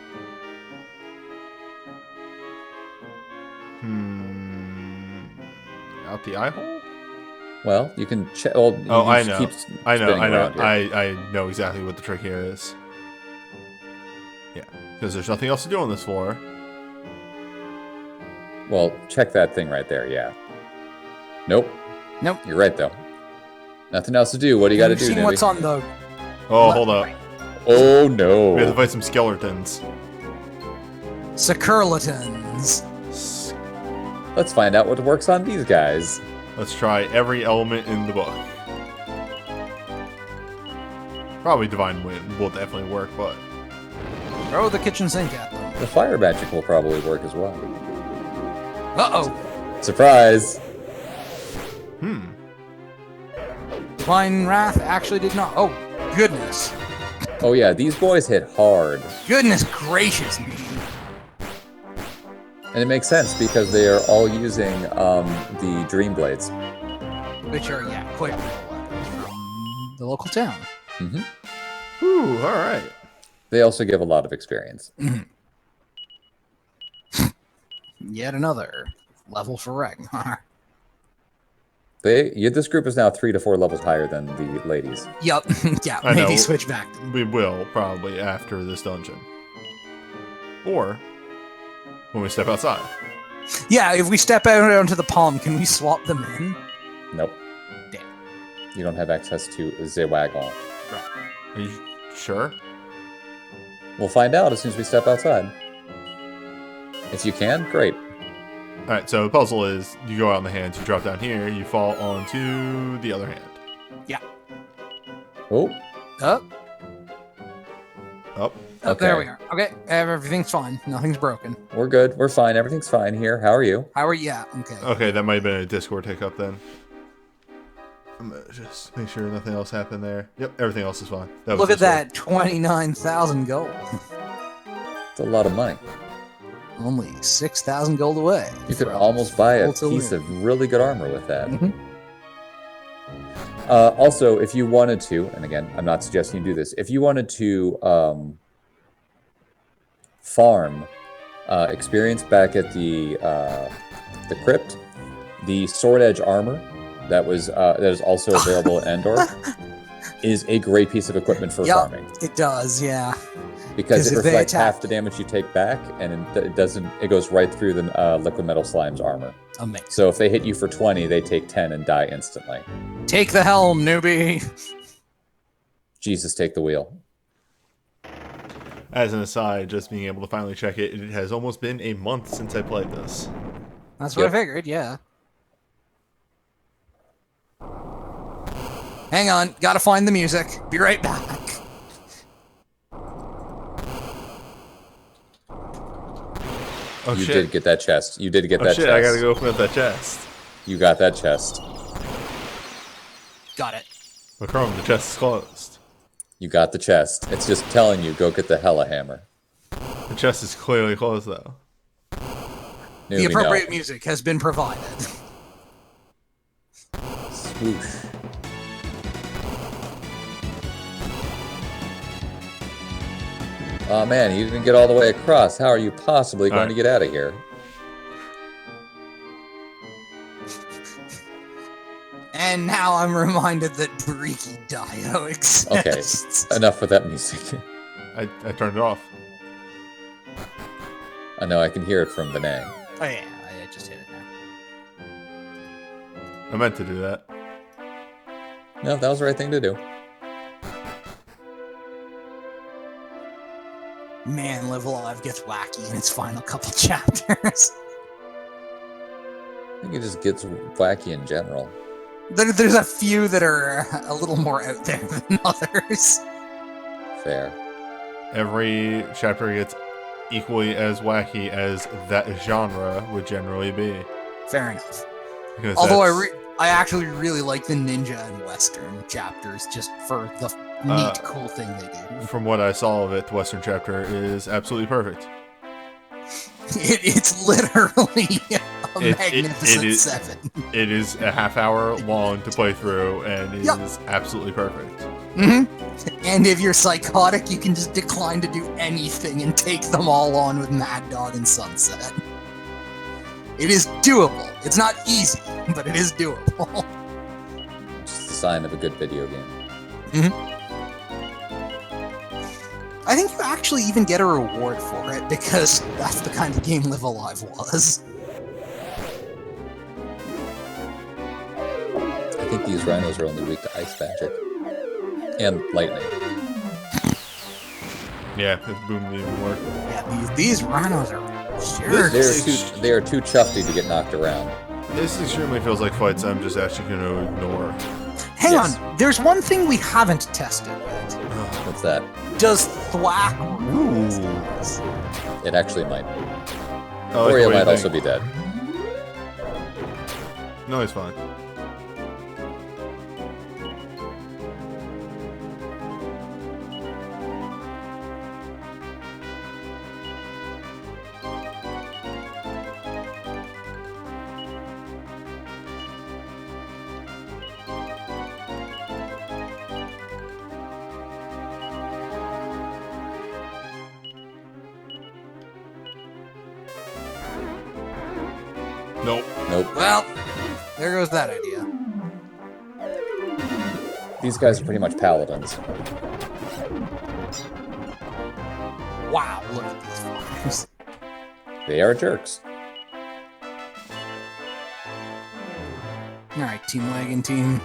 Out the eye hole? Well, you can check. Well, I know. I know exactly what the trick here is. Yeah, because there's nothing else to do on this floor. Well, check that thing right there. Yeah. Nope. Nope. You're right though. Nothing else to do. What do you got to do? See what's on the. Oh, hold up. Oh no. We have to fight some skeletons. Securlatons. Let's find out what works on these guys. Let's try every element in the book. Probably Divine Wind will definitely work, but... Throw the kitchen sink at them. The fire magic will probably work as well. Uh-oh. Surprise! Divine Wrath actually did not... Oh, goodness. Oh yeah, these boys hit hard. Goodness gracious me. And it makes sense because they are all using the Dream Blades. Which are, yeah, quite real weapons from the local town. Mm-hmm. Whew, alright. They also give a lot of experience. Yet another level for Ragnar. This group is now 3 to 4 levels higher than the ladies. Yup. Yeah, I maybe know. switch back. We will, probably, after this dungeon. Or... when we step outside. Yeah, if we step out onto the palm, can we swap them in? Nope. Damn. You don't have access to the wagon. Are you sure? We'll find out as soon as we step outside. If you can, great. Alright, so the puzzle is, you go out on the hands, you drop down here, you fall onto the other hand. Yeah. Oh, Up. Up. Oh, Okay. there we are. Okay, everything's fine. Nothing's broken. we're good. We're fine. Everything's fine here. How are you? How are you? Yeah, okay. Okay, that might have been a Discord hiccup then. I'm gonna just make sure nothing else happened there. Yep, everything else is fine. That was Look at Discord. that, 29,000 gold. It's a lot of money. Only 6,000 gold away. You could almost buy a Full to piece win. of really good armor with that. Mhm. Also, if you wanted to, and again, I'm not suggesting you do this, if you wanted to farm experience back at the crypt, the sword edge armor that is also available in Endor is a great piece of equipment for Yep. farming. It does, yeah. Because 'Cause it if they reflects attack- half the damage you take back, and it goes right through the liquid metal slime's armor. Amazing. So if they hit you for 20, they take 10 and die instantly. Take the helm, newbie. Jesus, take the wheel. As an aside, just being able to finally check it, it has almost been a month since I played this. That's what Yep. I figured, yeah. Hang on, gotta find the music. Be right back. Oh You shit. did get that chest. You did get Oh that shit, chest. I gotta go open up that chest. You got that chest. Got it. But Chrome, the chest is closed. You got the chest. It's just telling you, go get the hella hammer. The chest is clearly closed, though. The appropriate music has been provided. Swoosh. Oh man, he didn't get all the way across. How are you possibly going to get out of here? And now I'm reminded that Briki Dio exists. Okay, enough with that music. I turned it off. I know, I can hear it from Benang. Oh yeah, I just hit it now. I meant to do that. No, that was the right thing to do. Man, Live Alive gets wacky in its final couple chapters. I think it just gets wacky in general. There's a few that are a little more out there than others. Fair. Every chapter gets equally as wacky as that genre would generally be. Fair enough. Because Although I actually really like the ninja and western chapters just for the neat, cool thing they do. from what I saw of it, the Western chapter is absolutely perfect. It's literally a magnificent 7. It is a half-hour long to play through, and it is absolutely perfect. Mm-hmm. And if you're psychotic, you can just decline to do anything and take them all on with Mad Dog and Sunset. It is doable. It's not easy, but it is doable. Just a sign of a good video game. Mm-hmm. I think you actually even get a reward for it, because that's the kind of game Live Alive was. I think these rhinos are only weak to ice magic. And lightning. Yeah, if Boom didn't even work. Yeah, these rhinos are jerks. They are too chuffy to get knocked around. This extremely feels like fights I'm just actually going to ignore. Hang on, there's one thing we haven't tested yet. What's that? Does thwack rules? It actually might. Oh, Or you might also be dead. No, he's fine. Nope. Nope. Well, there goes that idea. These guys are pretty much paladins. Wow, look at these fuckers. They are jerks. Alright, Team Wagon Team.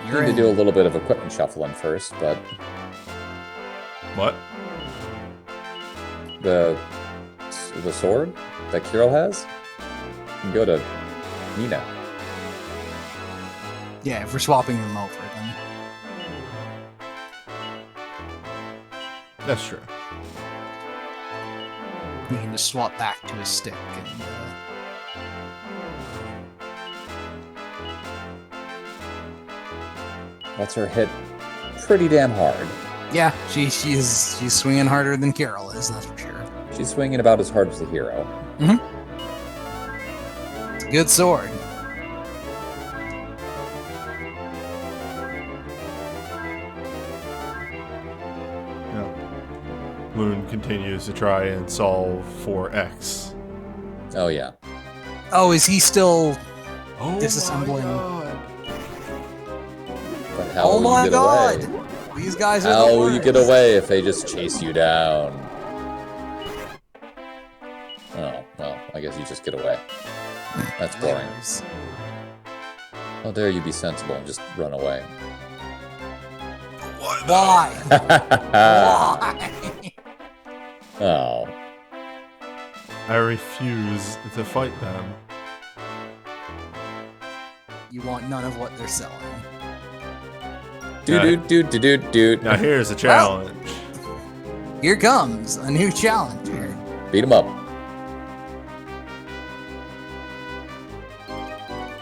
You You're need to in. do a little bit of equipment shuffling first, but What? the sword that Kirill has, you can go to Nina. Yeah, if we're swapping them over, then. That's true. We can just swap back to a stick and. Lets her hit pretty damn hard. Yeah, she's swinging harder than Carol is, that's for sure. She's swinging about as hard as the hero. It's a good sword. Moon continues to try and solve for X. Oh yeah. Oh, is he still Oh disassembling? But how Oh will my you get god! away? These guys are How the will worst. you get away if they just chase you down? Oh, well, I guess you just get away. That's boring. How dare you be sensible and just run away? Why? Why? Oh. I refuse to fight them. You want none of what they're selling. Do. Now here's a challenge. Here comes a new challenger. Beat him up.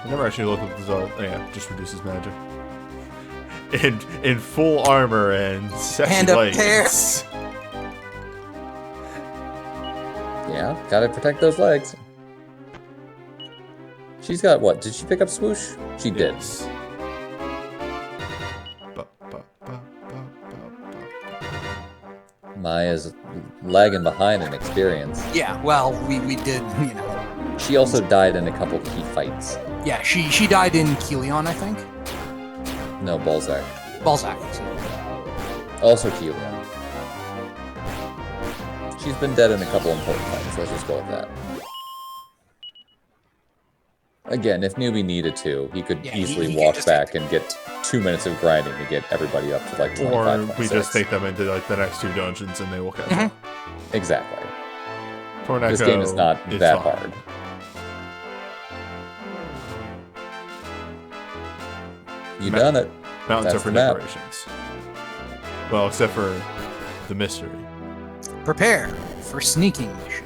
I never actually looked at the oh yeah, just reduces magic. In full armor and sexy And a legs. pair. Yeah, gotta protect those legs. She's got what? Did she pick up swoosh? She did. Yes. Maya's lagging behind in experience. Yeah, well, we did, you know. She also died in a couple key fights. Yeah, she died in Kelion, I think. No, Balzac. Balzac. Also Kelion. She's been dead in a couple important fights. Let's just go with that. Again, if Newbie needed to, he could easily he walk just back and get 2 minutes of grinding to get everybody up to like 25, Or 26. we just take them into like the next 2 dungeons and they will catch up. Exactly. Torneko This game is not that fine. hard. You done it. Mountains That's are for the map. decorations. Well, except for the mystery. Prepare for sneaking mission.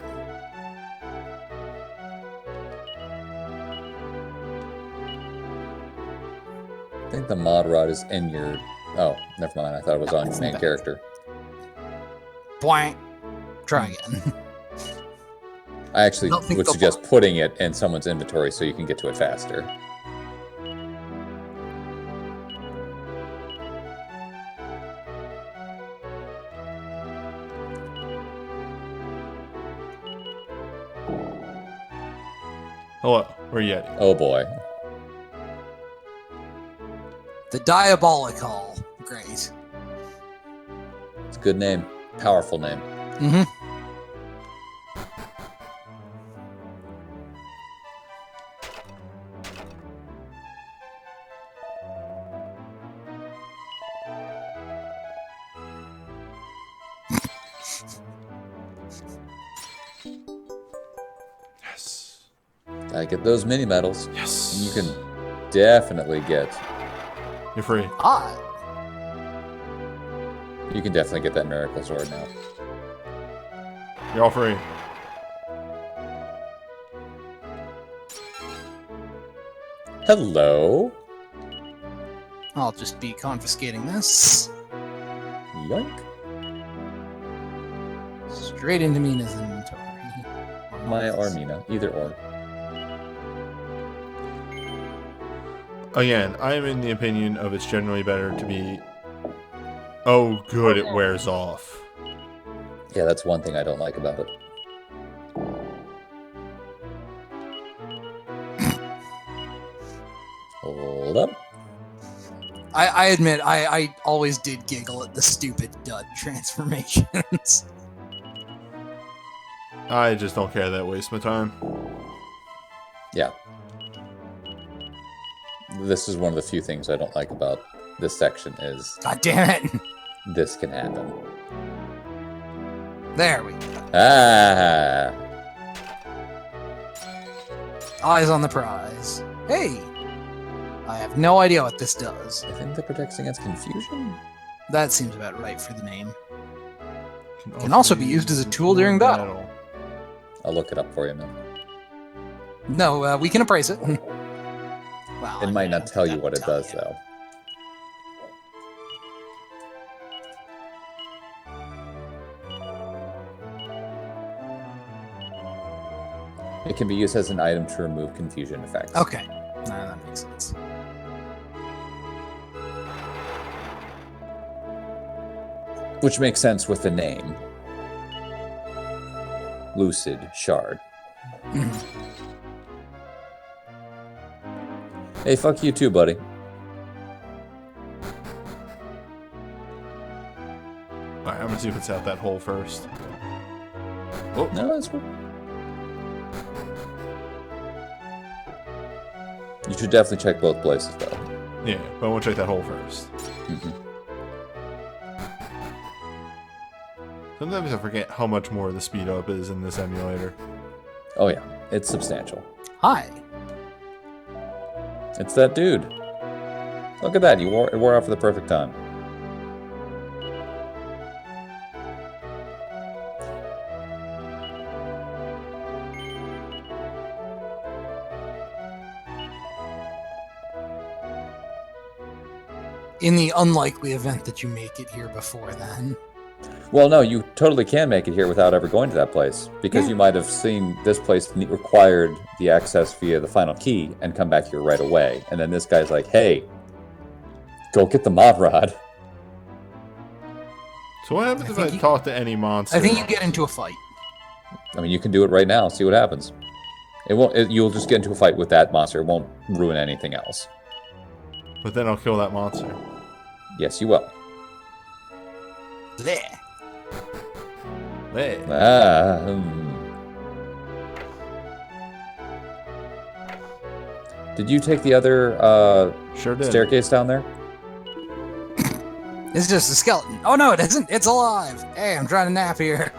I think the mod rod is in your... Oh, never mind. I thought it was on your It's main not. character. Blank. Try again. I actually Don't think would they'll suggest putting it in someone's inventory so you can get to it faster. Hello, we're Yeti. Oh boy. The Diabolical. Great. It's a good name. Powerful name. Mm-hmm. Yes. Gotta get those mini medals. Yes. You can definitely get... You're free. Ah. You can definitely get that miracle sword now. You're all free. Hello? I'll just be confiscating this. Yoink. Straight into Mina's inventory. Maya or Mina. Either or. Again, I am in the opinion of it's generally better to be... Oh, good, it wears off. Yeah, that's one thing I don't like about it. Hold up. I admit, I always did giggle at the stupid dud transformations. I just don't care that waste my time. Yeah. This is one of the few things I don't like about this section is God damn it. this can happen. There we go. Ah! Eyes on the prize. Hey! I have no idea what this does. I think that protects against confusion? That seems about right for the name. Can also be used as a tool during battle. I'll look it up for you, man. No, we can appraise it. Well, It might not tell you what it tell does, you. though. It can be used as an item to remove confusion effects. Okay. No, that makes sense. Which makes sense with the name. Lucid Shard. Hey, fuck you too, buddy. Alright, I'm gonna see if it's out that hole first. Oh, no, that's cool. You should definitely check both places, though. Yeah, but I want to check that hole first. Mhm. Sometimes I forget how much more the speed up is in this emulator. Oh, yeah. It's substantial. Hi. It's that dude. Look at that. It wore out for the perfect time. In the unlikely event that you make it here before then. Well, no, you totally can make it here without ever going to that place, because Yeah. you might have seen this place required the access via the final key and come back here right away. And then this guy's like, hey, go get the mod rod. So what happens if I think talk to any monster? I think you get into a fight. I mean, you can do it right now, see what happens. It won't. You'll just get into a fight with that monster. It won't ruin anything else. But then I'll kill that monster. Yes, you will. There. Hey. Did you take the other Sure did. staircase down there? It's just a skeleton. Oh no, it isn't. It's alive. Hey, I'm trying to nap here.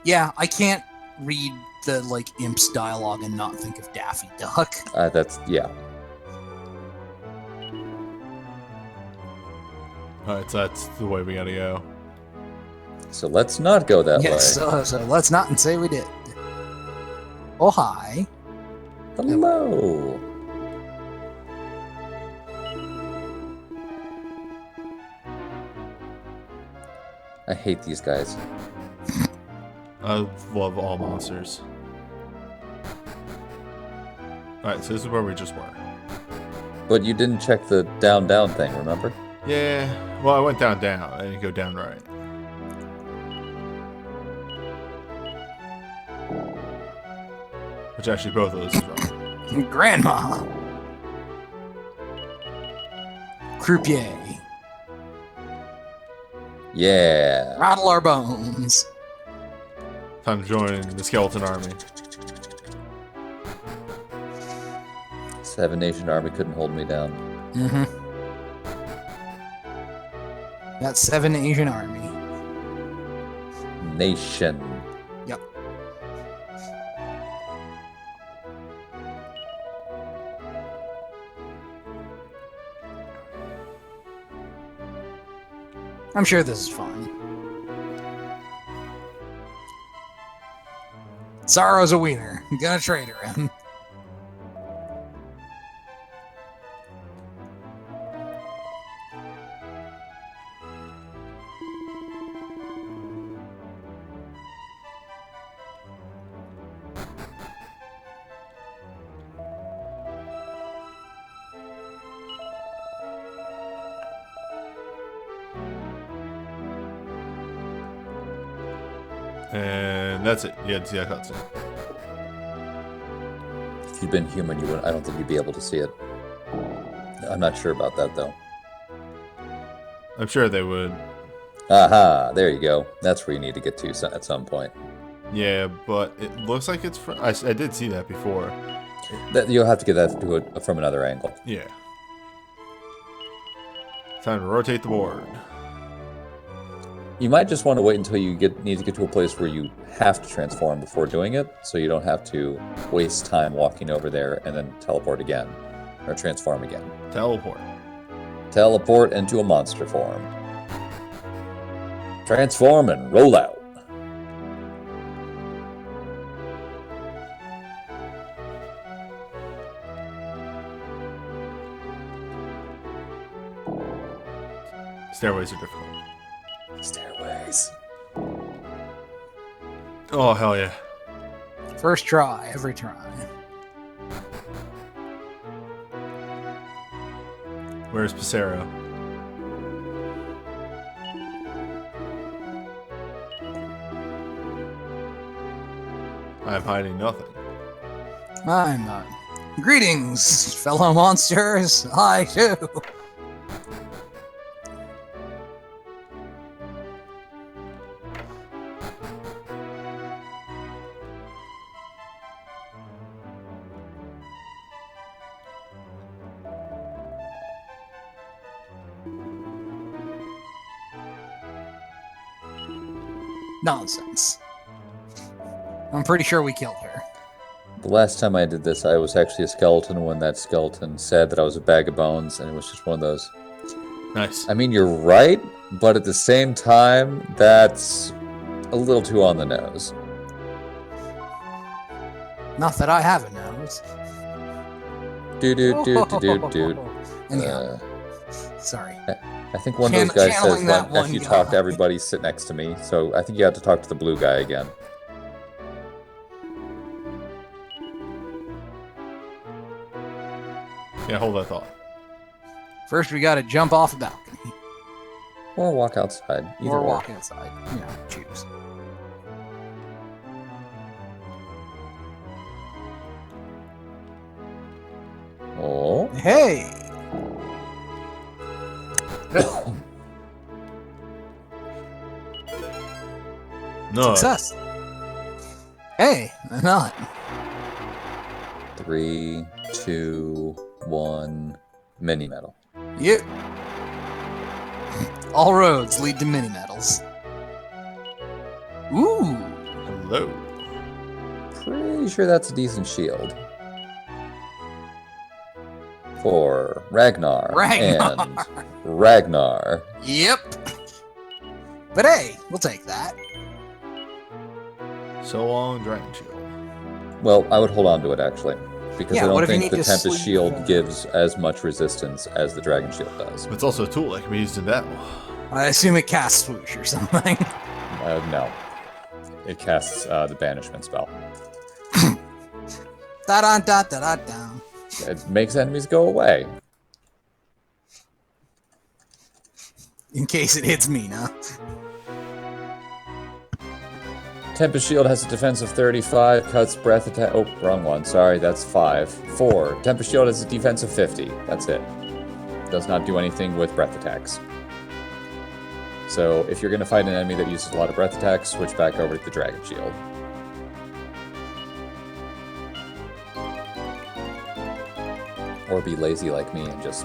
Yeah, I can't read the like imp's dialogue and not think of Daffy Duck. Yeah. Alright, so that's the way we gotta go. So let's not go that Yes, way. so let's not say we did. Oh hi. Hello. I hate these guys. I love all monsters. Alright, so this is where we just were. But you didn't check the down thing, remember? Yeah, well, I went down. I didn't go down right. Which actually, both of those is wrong. Grandma. Croupier. Yeah. Rattle our bones. Time to join the skeleton army. 7 Nation Army couldn't hold me down. Mm-hmm. That 7 Asian army. Nation. Yep. I'm sure this is fun. Sorrow's a wiener. I'm gonna trade her him. And that's it. You had to see that cutscene. If you'd been human, you would. I don't think you'd be able to see it. I'm not sure about that though. I'm sure they would. Aha! There you go. That's where you need to get to at some point. Yeah, but it looks like it's from... I did see that before. You'll have to get that to it from another angle. Yeah. Time to rotate the board. You might just want to wait until you need to get to a place where you have to transform before doing it, so you don't have to waste time walking over there and then teleport again, or transform again. Teleport. Teleport into a monster form. Transform and roll out. Stairways are difficult. Stairways. Oh, hell yeah. First try, every try. Where's Passero? I'm hiding nothing. I'm not. Greetings, fellow monsters. I too. Nonsense. I'm pretty sure we killed her. The last time I did this, I was actually a skeleton when that skeleton said that I was a bag of bones, and it was just one of those. Nice. I mean, you're right, but at the same time, that's a little too on the nose. Not that I have a nose. Dude. Anyhow, sorry. I think one of those guys says, channeling that when one you guy. talk to everybody, sit next to me. So I think you have to talk to the blue guy again. Yeah, hold that thought. First, we gotta jump off a balcony. Or walk outside. Either Or or. walk outside. Yeah, choose. Oh. Hey! No. Success! Hey, not. 3, 2, 1. Mini medal. Yep. All roads lead to mini medals. Ooh! Hello. Pretty sure that's a decent shield. For Ragnar. Ragnar. And Ragnar. Yep. But hey, we'll take that. So long, Dragon Shield. Well, I would hold on to it actually. Because Yeah, I what don't if you think need the to Tempest sleep, Shield gives as much resistance as the Dragon Shield does. But it's also a tool that can be used in battle. I assume it casts swoosh or something. No. It casts the banishment spell. Da-da-da-da-da-da. It makes enemies go away. In case it hits me, now. Tempest Shield has a defense of 35, cuts breath attack. Oh, wrong one. Sorry, that's 5. 4. Tempest Shield has a defense of 50. That's it. Does not do anything with breath attacks. So if you're going to fight an enemy that uses a lot of breath attacks, switch back over to the Dragon Shield. Or be lazy like me and just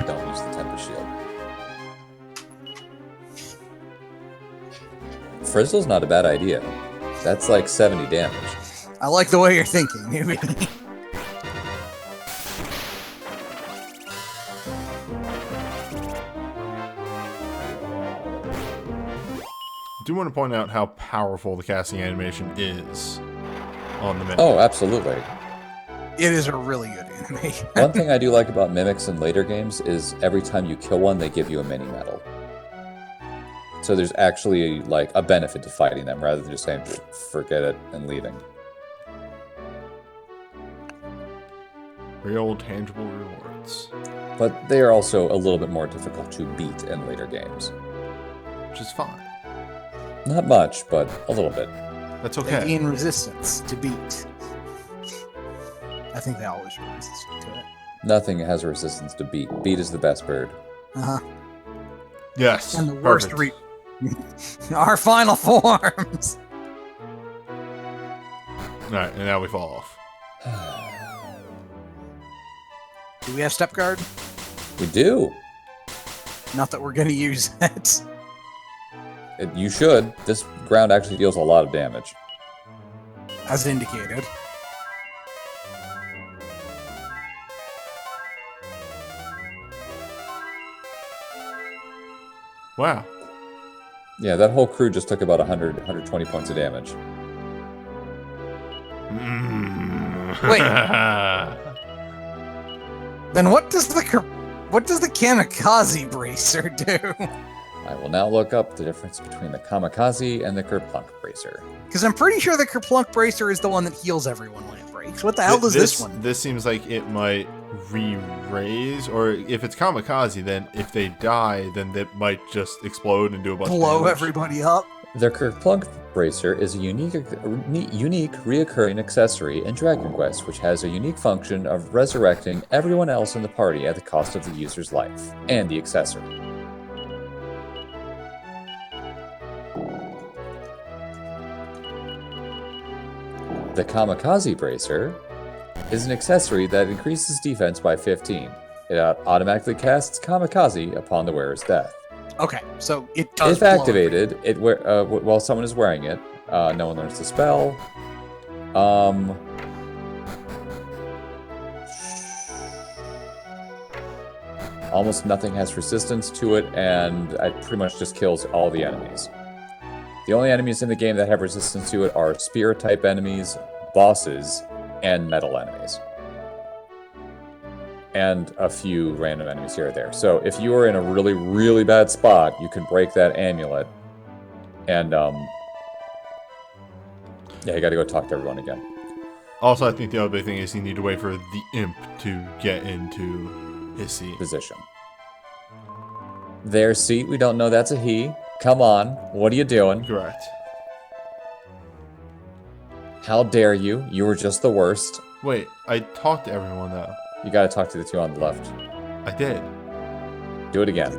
don't use the Tempest Shield. Frizzle's not a bad idea. That's like 70 damage. I like the way you're thinking, newbie. I do want to point out how powerful the casting animation is on the menu. Oh, absolutely. It is a really good animation. One thing I do like about mimics in later games is every time you kill one, they give you a mini medal. So there's actually like a benefit to fighting them rather than just saying, forget it and leaving. Real tangible rewards. But they are also a little bit more difficult to beat in later games. Which is fine. Not much, but a little bit. That's They okay. gain resistance to beat. I think they always are resistant to it. Nothing has a resistance to beat. Beat is the best bird. Uh-huh. Yes. And the worst perfect. Our final forms! Alright, and now we fall off. Do we have step guard? We do. Not that we're gonna use it. You should. This ground actually deals a lot of damage. As indicated. Wow. Yeah, that whole crew just took about 120 points of damage. Wait. Then what does the kamikaze bracer do? I will now look up the difference between the kamikaze and the kerplunk bracer. Because I'm pretty sure the kerplunk bracer is the one that heals everyone when it breaks. What the hell does this one do? This seems like it might re-raise, or if it's kamikaze, then if they die, then it might just explode and do a bunch of Blow damage. everybody up? The kerplunk bracer is a unique reoccurring accessory in Dragon Quest, which has a unique function of resurrecting everyone else in the party at the cost of the user's life, and the accessory. The kamikaze bracer is an accessory that increases defense by 15. It automatically casts kamikaze upon the wearer's death. Okay, so it does If blow activated, while someone is wearing it, no one learns the spell. Almost nothing has resistance to it, and it pretty much just kills all the enemies. The only enemies in the game that have resistance to it are spear-type enemies, bosses, and metal enemies. And a few random enemies here or there. So if you are in a really, really bad spot, you can break that amulet. And, yeah, you gotta go talk to everyone again. Also, I think the other big thing is you need to wait for the imp to get into his seat. Position. Their seat, we don't know that's a he. Come on, what are you doing? Correct. How dare you? You were just the worst. Wait, I talked to everyone, though. You gotta talk to the two on the left. I did. Do it again.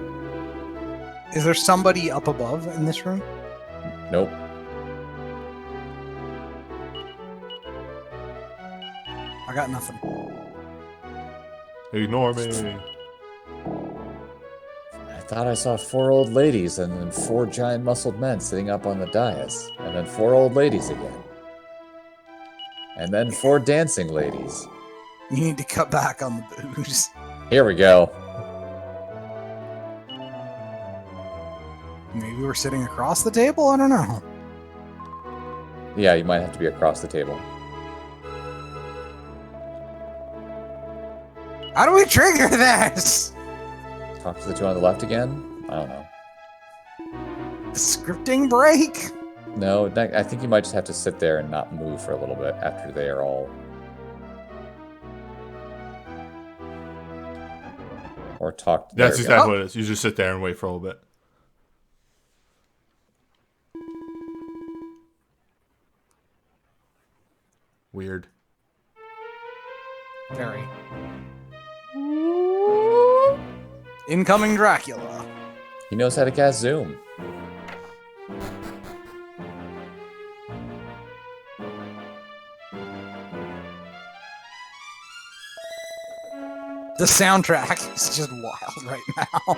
Is there somebody up above in this room? Nope. I got nothing. Ignore me. I thought I saw 4 old ladies and then 4 giant muscled men sitting up on the dais. And then 4 old ladies again. And then 4 dancing ladies. You need to cut back on the booze. Here we go. Maybe we're sitting across the table? I don't know. Yeah, you might have to be across the table. How do we trigger this? Talk to the two on the left again? I don't know. Scripting break? No, I think you might just have to sit there and not move for a little bit after they are all... Or talk... That's there we exactly what it is. You just sit there and wait for a little bit. Weird. Very. Incoming Dracula. He knows how to cast Zoom. The soundtrack is just wild right now.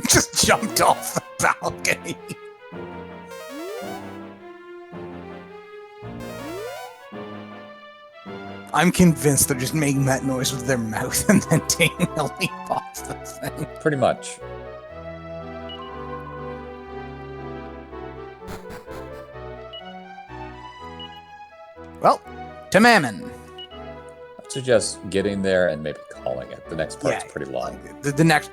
Just jumped off the balcony. I'm convinced they're just making that noise with their mouth and then taking a leap off the thing. Pretty much. Well, to Mammon. I'd suggest getting there and maybe calling it. The next part's pretty long. The next...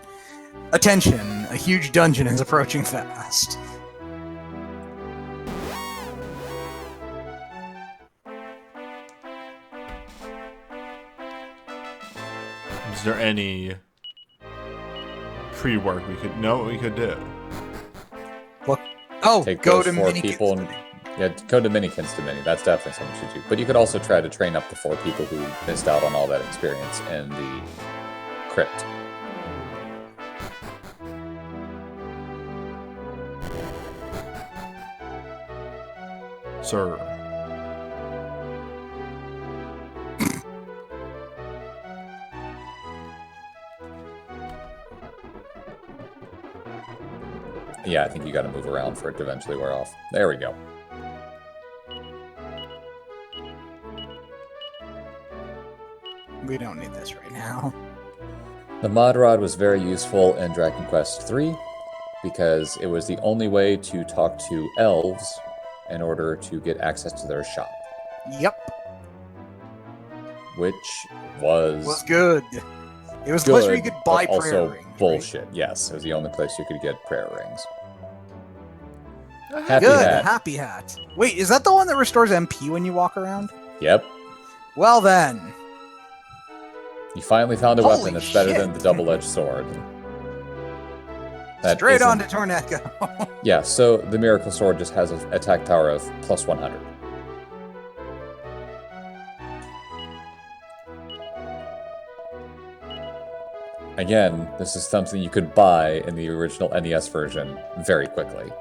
Attention, a huge dungeon is approaching fast. Is there any pre-work we could... No, we could do. What? Oh, Take go those to 4 Mini people and... Yeah, go to Minikins to Mini. That's definitely something you should do. But you could also try to train up the 4 people who missed out on all that experience in the crypt. Sir. Yeah, I think you gotta move around for it to eventually wear off. There we go. We don't need this right now. The mod rod was very useful in Dragon Quest III because it was the only way to talk to elves in order to get access to their shop. Yep. Which was... Was good. It was the good, place where you could buy but prayer also rings. Right? bullshit. Yes, it was the only place you could get prayer rings. Good, Hat. Happy Hat. Wait, is that the one that restores MP when you walk around? Yep. Well then. You finally found a Holy weapon that's better shit. than the double-edged sword. That Straight on to isn't- Torneko. Yeah, so the Miracle Sword just has an attack tower of plus 100. Again, this is something you could buy in the original NES version very quickly.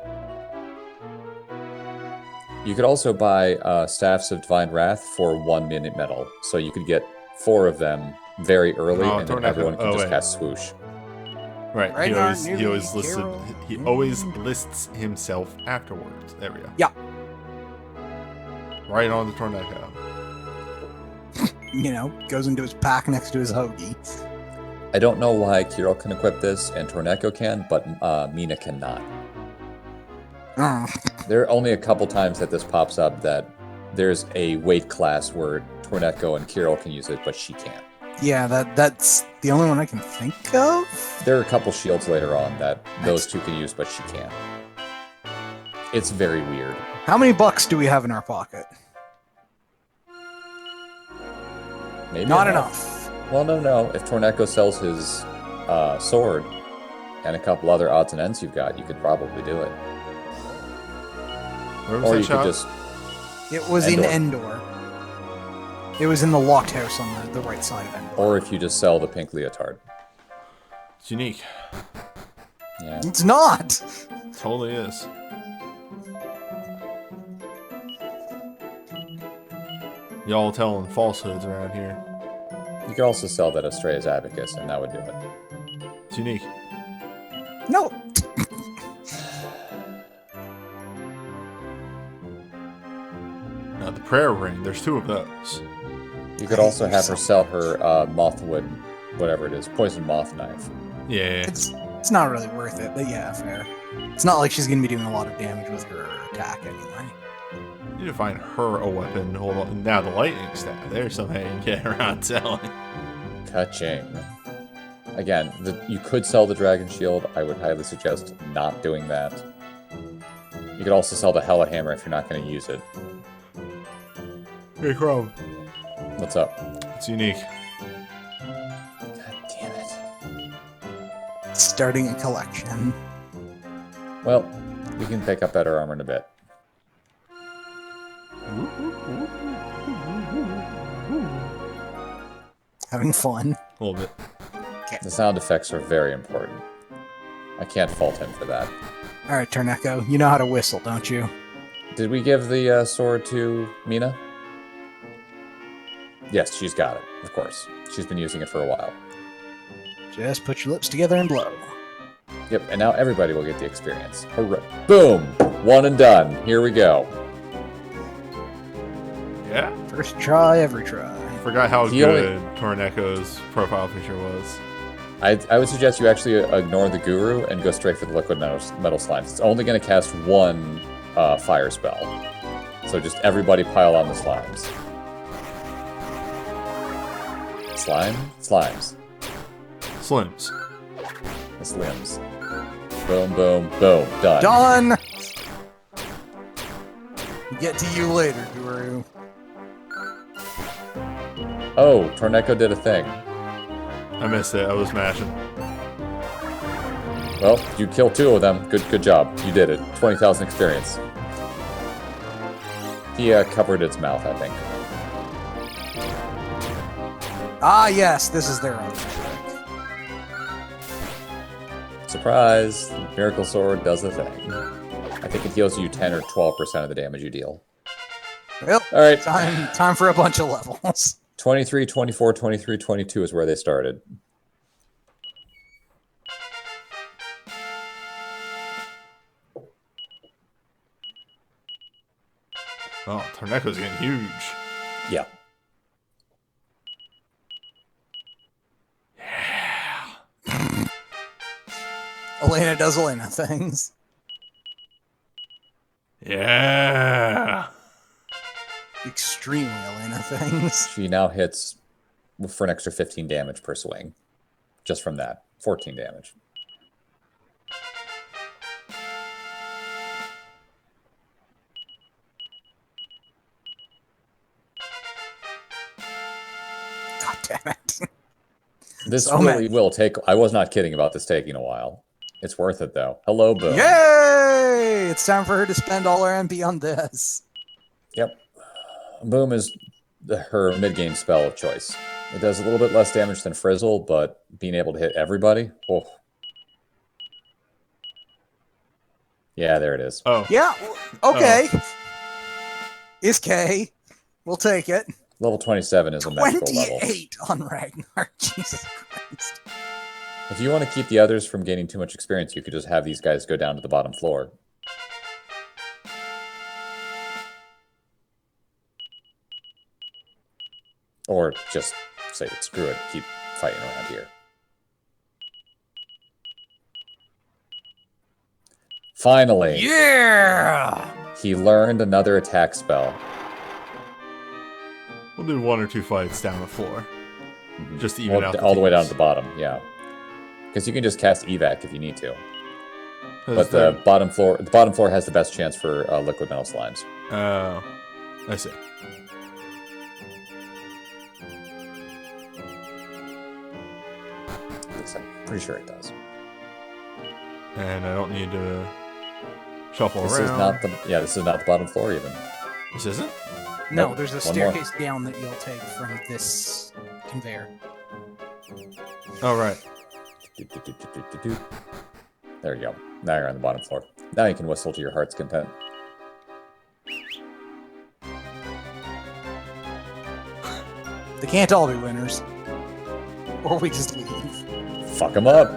You could also buy Staffs of Divine Wrath for 1 minute metal, so you could get 4 of them very early, Oh, and then Torneko. everyone can Oh, just wait. cast swoosh. Right. Right He on, always newbie, listed. Carol. He always lists himself afterwards. There we go. Yeah. Right on the Torneko. You know, goes into his pack next to his hoagie. I don't know why Kirill can equip this and Torneko can, but Mina cannot. There are only a couple times that this pops up that there's a weight class where Torneko and Kirill can use it, but she can't. Yeah, that's the only one I can think of. There are a couple shields later on that those two can use, but she can't. It's very weird. How many bucks do we have in our pocket? Maybe Not enough. Well, no. If Torneko sells his sword and a couple other odds and ends you've got, you could probably do it. Where was Or that you shop? could just... It was in Endor. It was in the locked house on the right side of Endor. Or if you just sell the pink leotard. It's unique. Yeah. It's not! It totally is. Y'all telling falsehoods around here. You could also sell that Astrea's Abacus, and that would do it. It's unique. No! Now the prayer ring. There's 2 of those. You could also have her sell her mothwood, whatever it is, poison moth knife. Yeah. It's not really worth it, but yeah, fair. It's not like she's gonna be doing a lot of damage with her attack anyway. You need to find her a weapon. Hold on. Now the lightning staff. There's something you can get around selling. Ka-ching. Again, you could sell the dragon shield. I would highly suggest not doing that. You could also sell the Hella Hammer if you're not going to use it. Hey, Chrome. What's up? It's unique. God damn it. Starting a collection. Well, we can pick up better armor in a bit. Having fun. A little bit. The sound effects are very important. I can't fault him for that. Alright, Torneko, you know how to whistle, don't you? Did we give the sword to Mina? Yes, she's got it, of course. She's been using it for a while. Just put your lips together and blow. Yep, and now everybody will get the experience. Hooray. Boom! One and done. Here we go. Yeah? First try, every try. Forgot how He only- good Torneko's profile picture was. I would suggest you actually ignore the guru and go straight for the liquid metal slimes. It's only going to cast 1 fire spell. So just everybody pile on the slimes. Slime? Slimes. Slims. The slims. Boom, boom, boom. Done. Done! Get to you later, Guru. Oh, Torneko did a thing. I missed it. I was mashing. Well, you killed 2 of them. Good job. You did it. 20,000 experience. He covered its mouth, I think. Ah, yes, this is their own. Surprise! Miracle Sword does the thing. I think it heals you 10 or 12% of the damage you deal. Well, Alright. time for a bunch of levels. 23, 24, 23, 22 is where they started. Oh, Torneko's getting huge. Yeah. Elena does Elena things. Yeah. Extremely Elena things. She now hits for an extra 15 damage per swing. Just from that. 14 damage. God damn it. This So really many. will take... I was not kidding about this taking a while. It's worth it, though. Hello, Boom. Yay! It's time for her to spend all her MP on this. Yep. Boom is her mid-game spell of choice. It does a little bit less damage than Frizzle, but being able to hit everybody... Oh. Yeah, there it is. Oh. Yeah, okay. Is K. We'll take it. Level 27 is a magical level. 28 on Ragnar. Jesus Christ. If you want to keep the others from gaining too much experience, you could just have these guys go down to the bottom floor. Or just say, screw it, keep fighting around here. Finally! Yeah! He learned another attack spell. We'll do 1 or 2 fights down the floor. Just to even out all the way down to teams. the bottom, yeah. Because you can just cast evac if you need to. 'Cause But the bottom floor has the best chance for liquid metal slimes. Oh, I see. At least I'm pretty sure it does. And I don't need to shuffle This around. is not the this is not the bottom floor even. This isn't? No, Nope, there's a one more. staircase down that you'll take from this conveyor. Oh, right. There you go. Now you're on the bottom floor. Now you can whistle to your heart's content. They can't all be winners. Or we just leave. Fuck them up.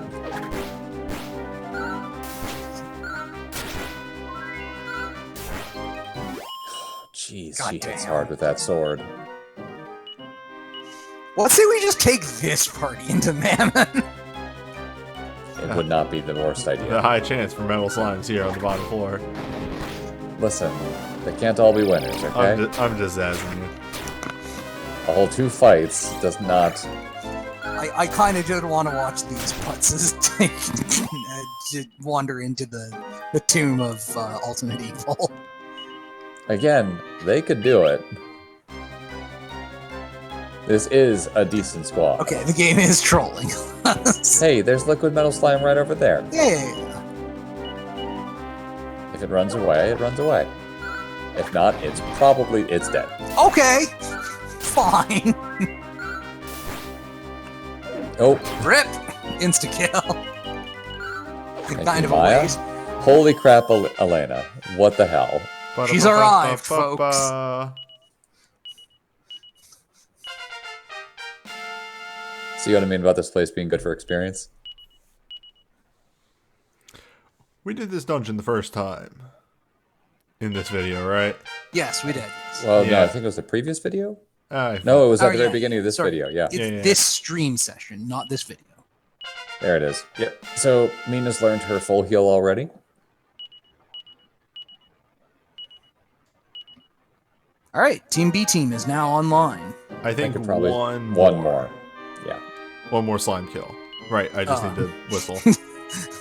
Jeez, she hits Goddamn. hard with that sword. Let's say we just take this party into Mammon. It would not be the worst The idea. high chance for metal slimes here on the bottom floor. Listen, they can't all be winners, okay? I'm just zazzing you. A whole 2 fights does not... I kind of just want to watch these putzes wander into the tomb of Ultimate Evil. Again, they could do it. This is a decent squad. Okay, the game is trolling. Hey, there's liquid metal slime right over there. Yeah. If it runs away, it runs away. If not, it's dead. Okay. Fine. Oh, Rip. Insta kill. thank Kind you, of a Maya. waste. Holy crap, Elena. What the hell? She's arrived, folks. See what I mean about this place being good for experience? We did this dungeon the first time. In this video, right? Yes, we did. Well, no, Yeah. I think it was the previous video? I No, it was at Oh, the very yeah, beginning of this sorry. video, yeah. It's Yeah. this stream session, not this video. There it is. Yep. So, Mina's learned her full heal already. All right, Team B team is now online. I think could probably one more. Yeah. One more slime kill. Right, I just Oh. need to whistle.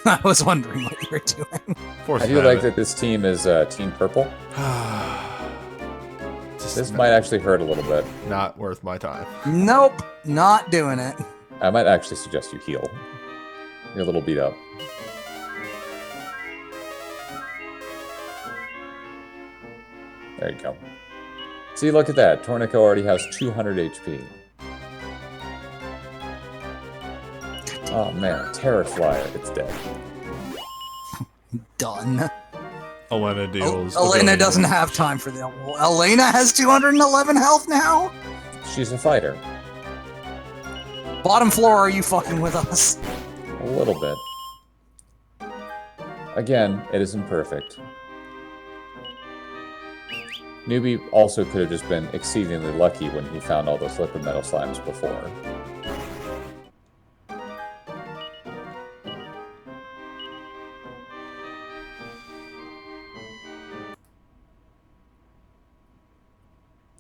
I was wondering what you were doing. Force I do like that this team is Team Purple. This might actually hurt a little bit. Not worth my time. Nope, not doing it. I might actually suggest you heal. You're a little beat up. There you go. See, look at that. Torneko already has 200 HP. Oh man, Terror Flyer, it's dead. Done. Elena deals. Elena ability doesn't damage. have time for that. Well, Elena has 211 health now? She's a fighter. Bottom floor, are you fucking with us? A little bit. Again, it isn't perfect. Newbie also could have just been exceedingly lucky when he found all those liquid metal slimes before.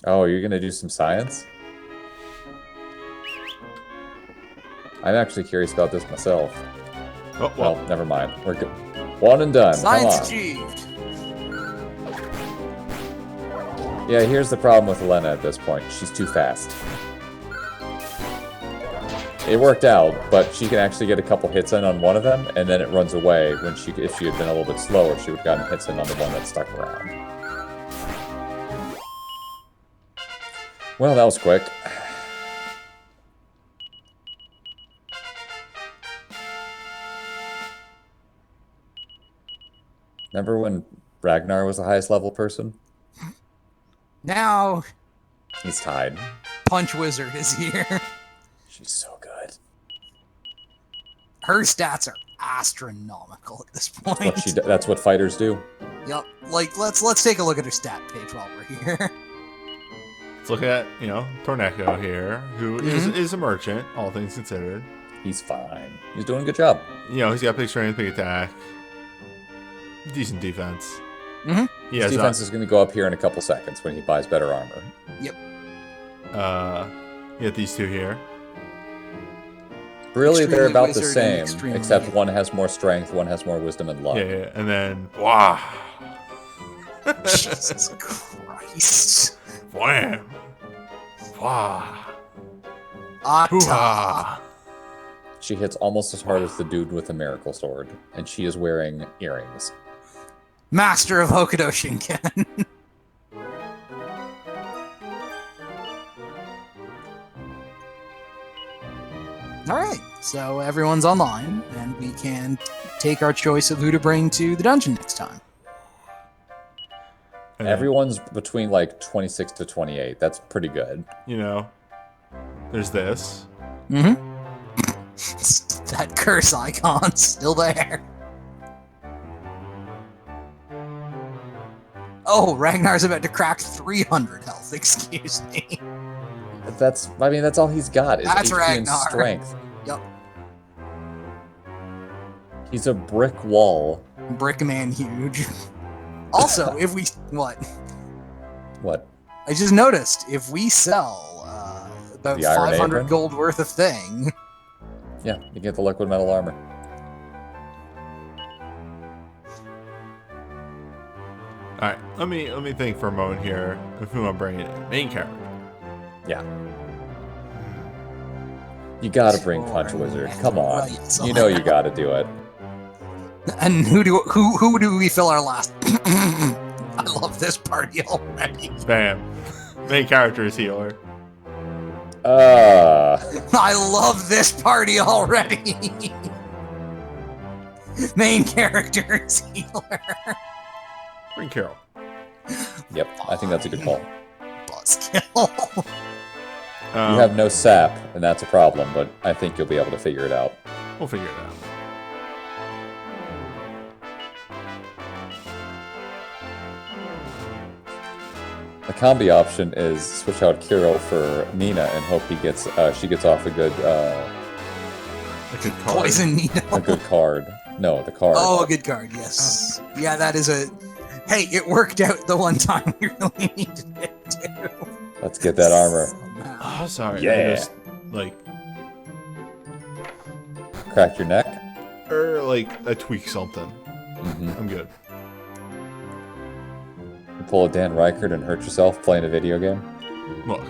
Oh, you're gonna do some science? I'm actually curious about this myself. Oh, Well, well. never mind. We're good. One and done. Science Come on. achieved. Yeah, here's the problem with Elena at this point. She's too fast. It worked out, but she can actually get a couple hits in on one of them, and then it runs away. When if she had been a little bit slower, she would have gotten hits in on the one that stuck around. Well, that was quick. Remember when Ragnar was the highest level person? Now, He's tied. Punch Wizard is here. She's so good. Her stats are astronomical at this point. That's what fighters do. Yep. Like, let's take a look at her stat page while we're here. Let's look at, Torneko here, who is a merchant, all things considered. He's fine. He's doing a good job. He's got big strength, big attack, decent defense. Mm-hmm. His defense is going to go up here in a couple seconds when he buys better armor. Yep. You got these two here. Really, they're Extremely about the wizard and same, extremely- except one has more strength, one has more wisdom and luck. Yeah, and then, wow. Jesus Christ. Wham! Wow! Atta. Hoo-ha! She hits almost as hard as the dude with the miracle sword, and she is wearing earrings. Master of Hokuto Shinken. Alright, so everyone's online, and we can take our choice of who to bring to the dungeon next time. And, Everyone's between like 26 to 28. That's pretty good. There's this. Mm-hmm. That curse icon's still there. Oh, Ragnar's about to crack 300 health, excuse me. That's all he's got is That's HP and Ragnar. strength. Yep. He's a brick wall. Brickman huge. Also, if we... What? What? I just noticed, if we sell about The Iron 500 Apron? gold worth of thing... Yeah, you get the liquid metal armor. Alright, let me think for a moment here of who I'm bringing in. Main character. Yeah. You gotta bring Punch Wizard. Come on. You know you gotta do it. And who do we fill our last? I love this party already. Bam. Main character is healer. I love this party already. Main character is healer. Bring Carol. Yep, I think that's a good call. Buzzkill. You have no sap, and that's a problem, but I think you'll be able to figure it out. We'll figure it out. The combi option is switch out Kirill for Nina and hope she gets off a good card. Poison Nino. a good card. No, the card. Oh, a good card, yes. Yeah, that is a... Hey, it worked out the one time we really needed it to. Let's get that armor. Somehow. Oh, sorry. Yeah. I just, Crack your neck. I tweak something. Mm-hmm. I'm good. You pull a Dan Reichert and hurt yourself playing a video game. Look.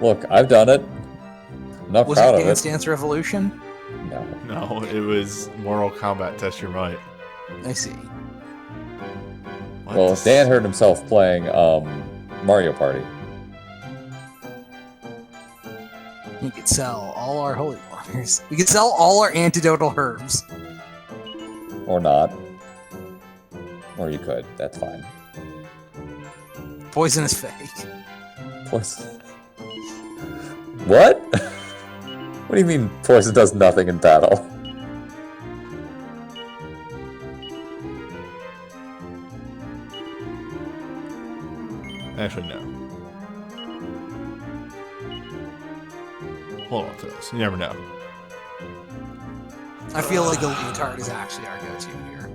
Look, I've done it. I'm not Was proud it of Dance it. Dance Revolution? No. No, it was Mortal Kombat Test Your Might. I see. What? Well, Dan hurt himself playing Mario Party. We could sell all our holy waters. We could sell all our antidotal herbs. Or not. Or you could. That's fine. Poison is fake. Poison. What? What do you mean poison does nothing in battle? Actually, no. Hold on to this. You never know. I feel like the leotard is actually our go-to here.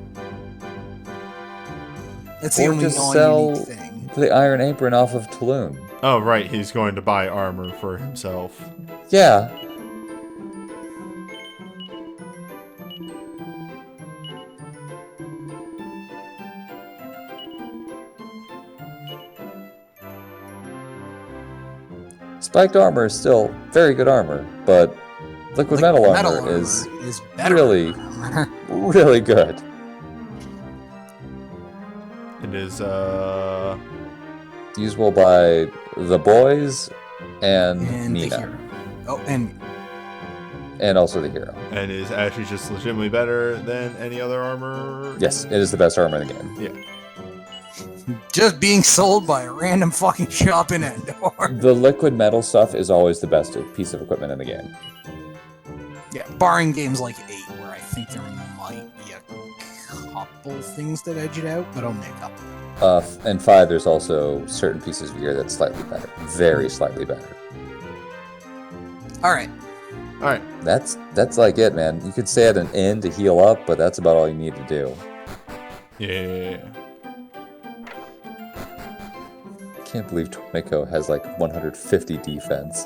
It's the Or only just non-unique thing. the Iron Apron off of Tulun. Oh, right. He's going to buy armor for himself. Yeah. Spiked armor is still very good armor, but liquid metal armor is better. really, really good. It is, Usable by the boys and And the Nina. hero. Oh, and And also the hero. and is actually just legitimately better than any other armor. Yes, it is the best armor in the game. Yeah. Just being sold by a random fucking shop in Endor. The liquid metal stuff is always the best piece of equipment in the game. Yeah, barring games like 8, where I think there might be a couple things that edge it out, but only a couple. And 5, there's also certain pieces of gear that's slightly better. Very slightly better. Alright. Alright. That's like it, man. You could stay at an inn to heal up, but that's about all you need to do. Yeah. Can't believe Torneko has like 150 defense.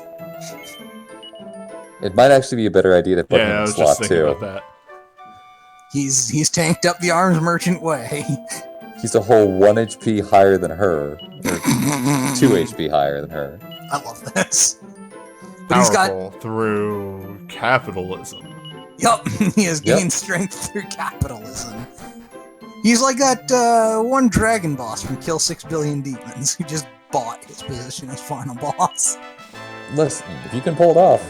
It might actually be a better idea to put him Yeah, I in was slot just thinking 2. about that. He's tanked up the arms merchant way. He's a whole 1 HP higher than her. Or 2 HP higher than her. I love this. But he's got... Powerful through capitalism. Yup, he has gained Yep. strength through capitalism. He's like that one dragon boss from Kill 6 Billion Demons who just bought his position as final boss. Listen, if you can pull it off,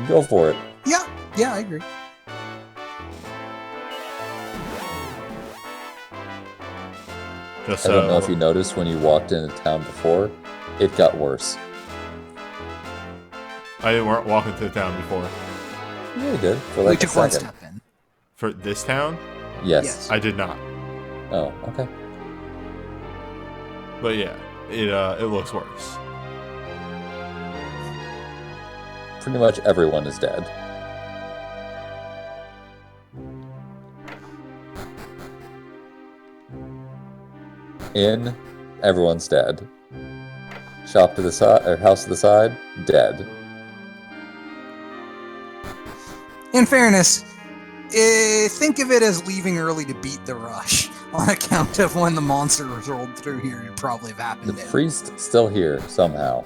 go for it. Yeah, I agree. Just I so. don't know if you noticed when you walked into town before, it got worse. I didn't walk into the town before. Yeah, you did. For We like a took one second. step in. For this town, Yes. I did not. Oh, okay. But yeah, it looks worse. Pretty much everyone is dead. Inn, everyone's dead. Shop to the side, or house to the side, dead. In fairness, think of it as leaving early to beat the rush. On account of when the monsters rolled through here, it probably have The happened. priest's still here, somehow.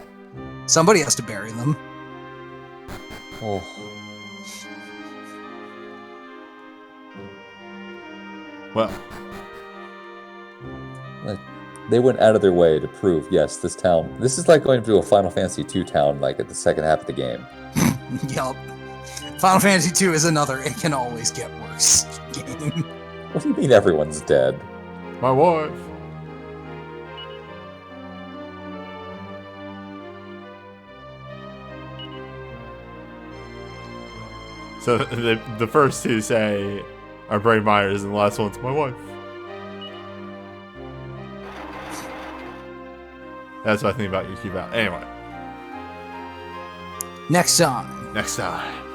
Somebody has to bury them. Oh. Well, Like, they went out of their way to prove, yes, this town... This is like going to a Final Fantasy II town, like, at the second half of the game. Yup. Final Fantasy II is another it can always get worse game. What do you mean everyone's dead? my wife. So the first two say are Bray Myers, and the last one's my wife. That's what I think about you keep out. Anyway, Next time. next time.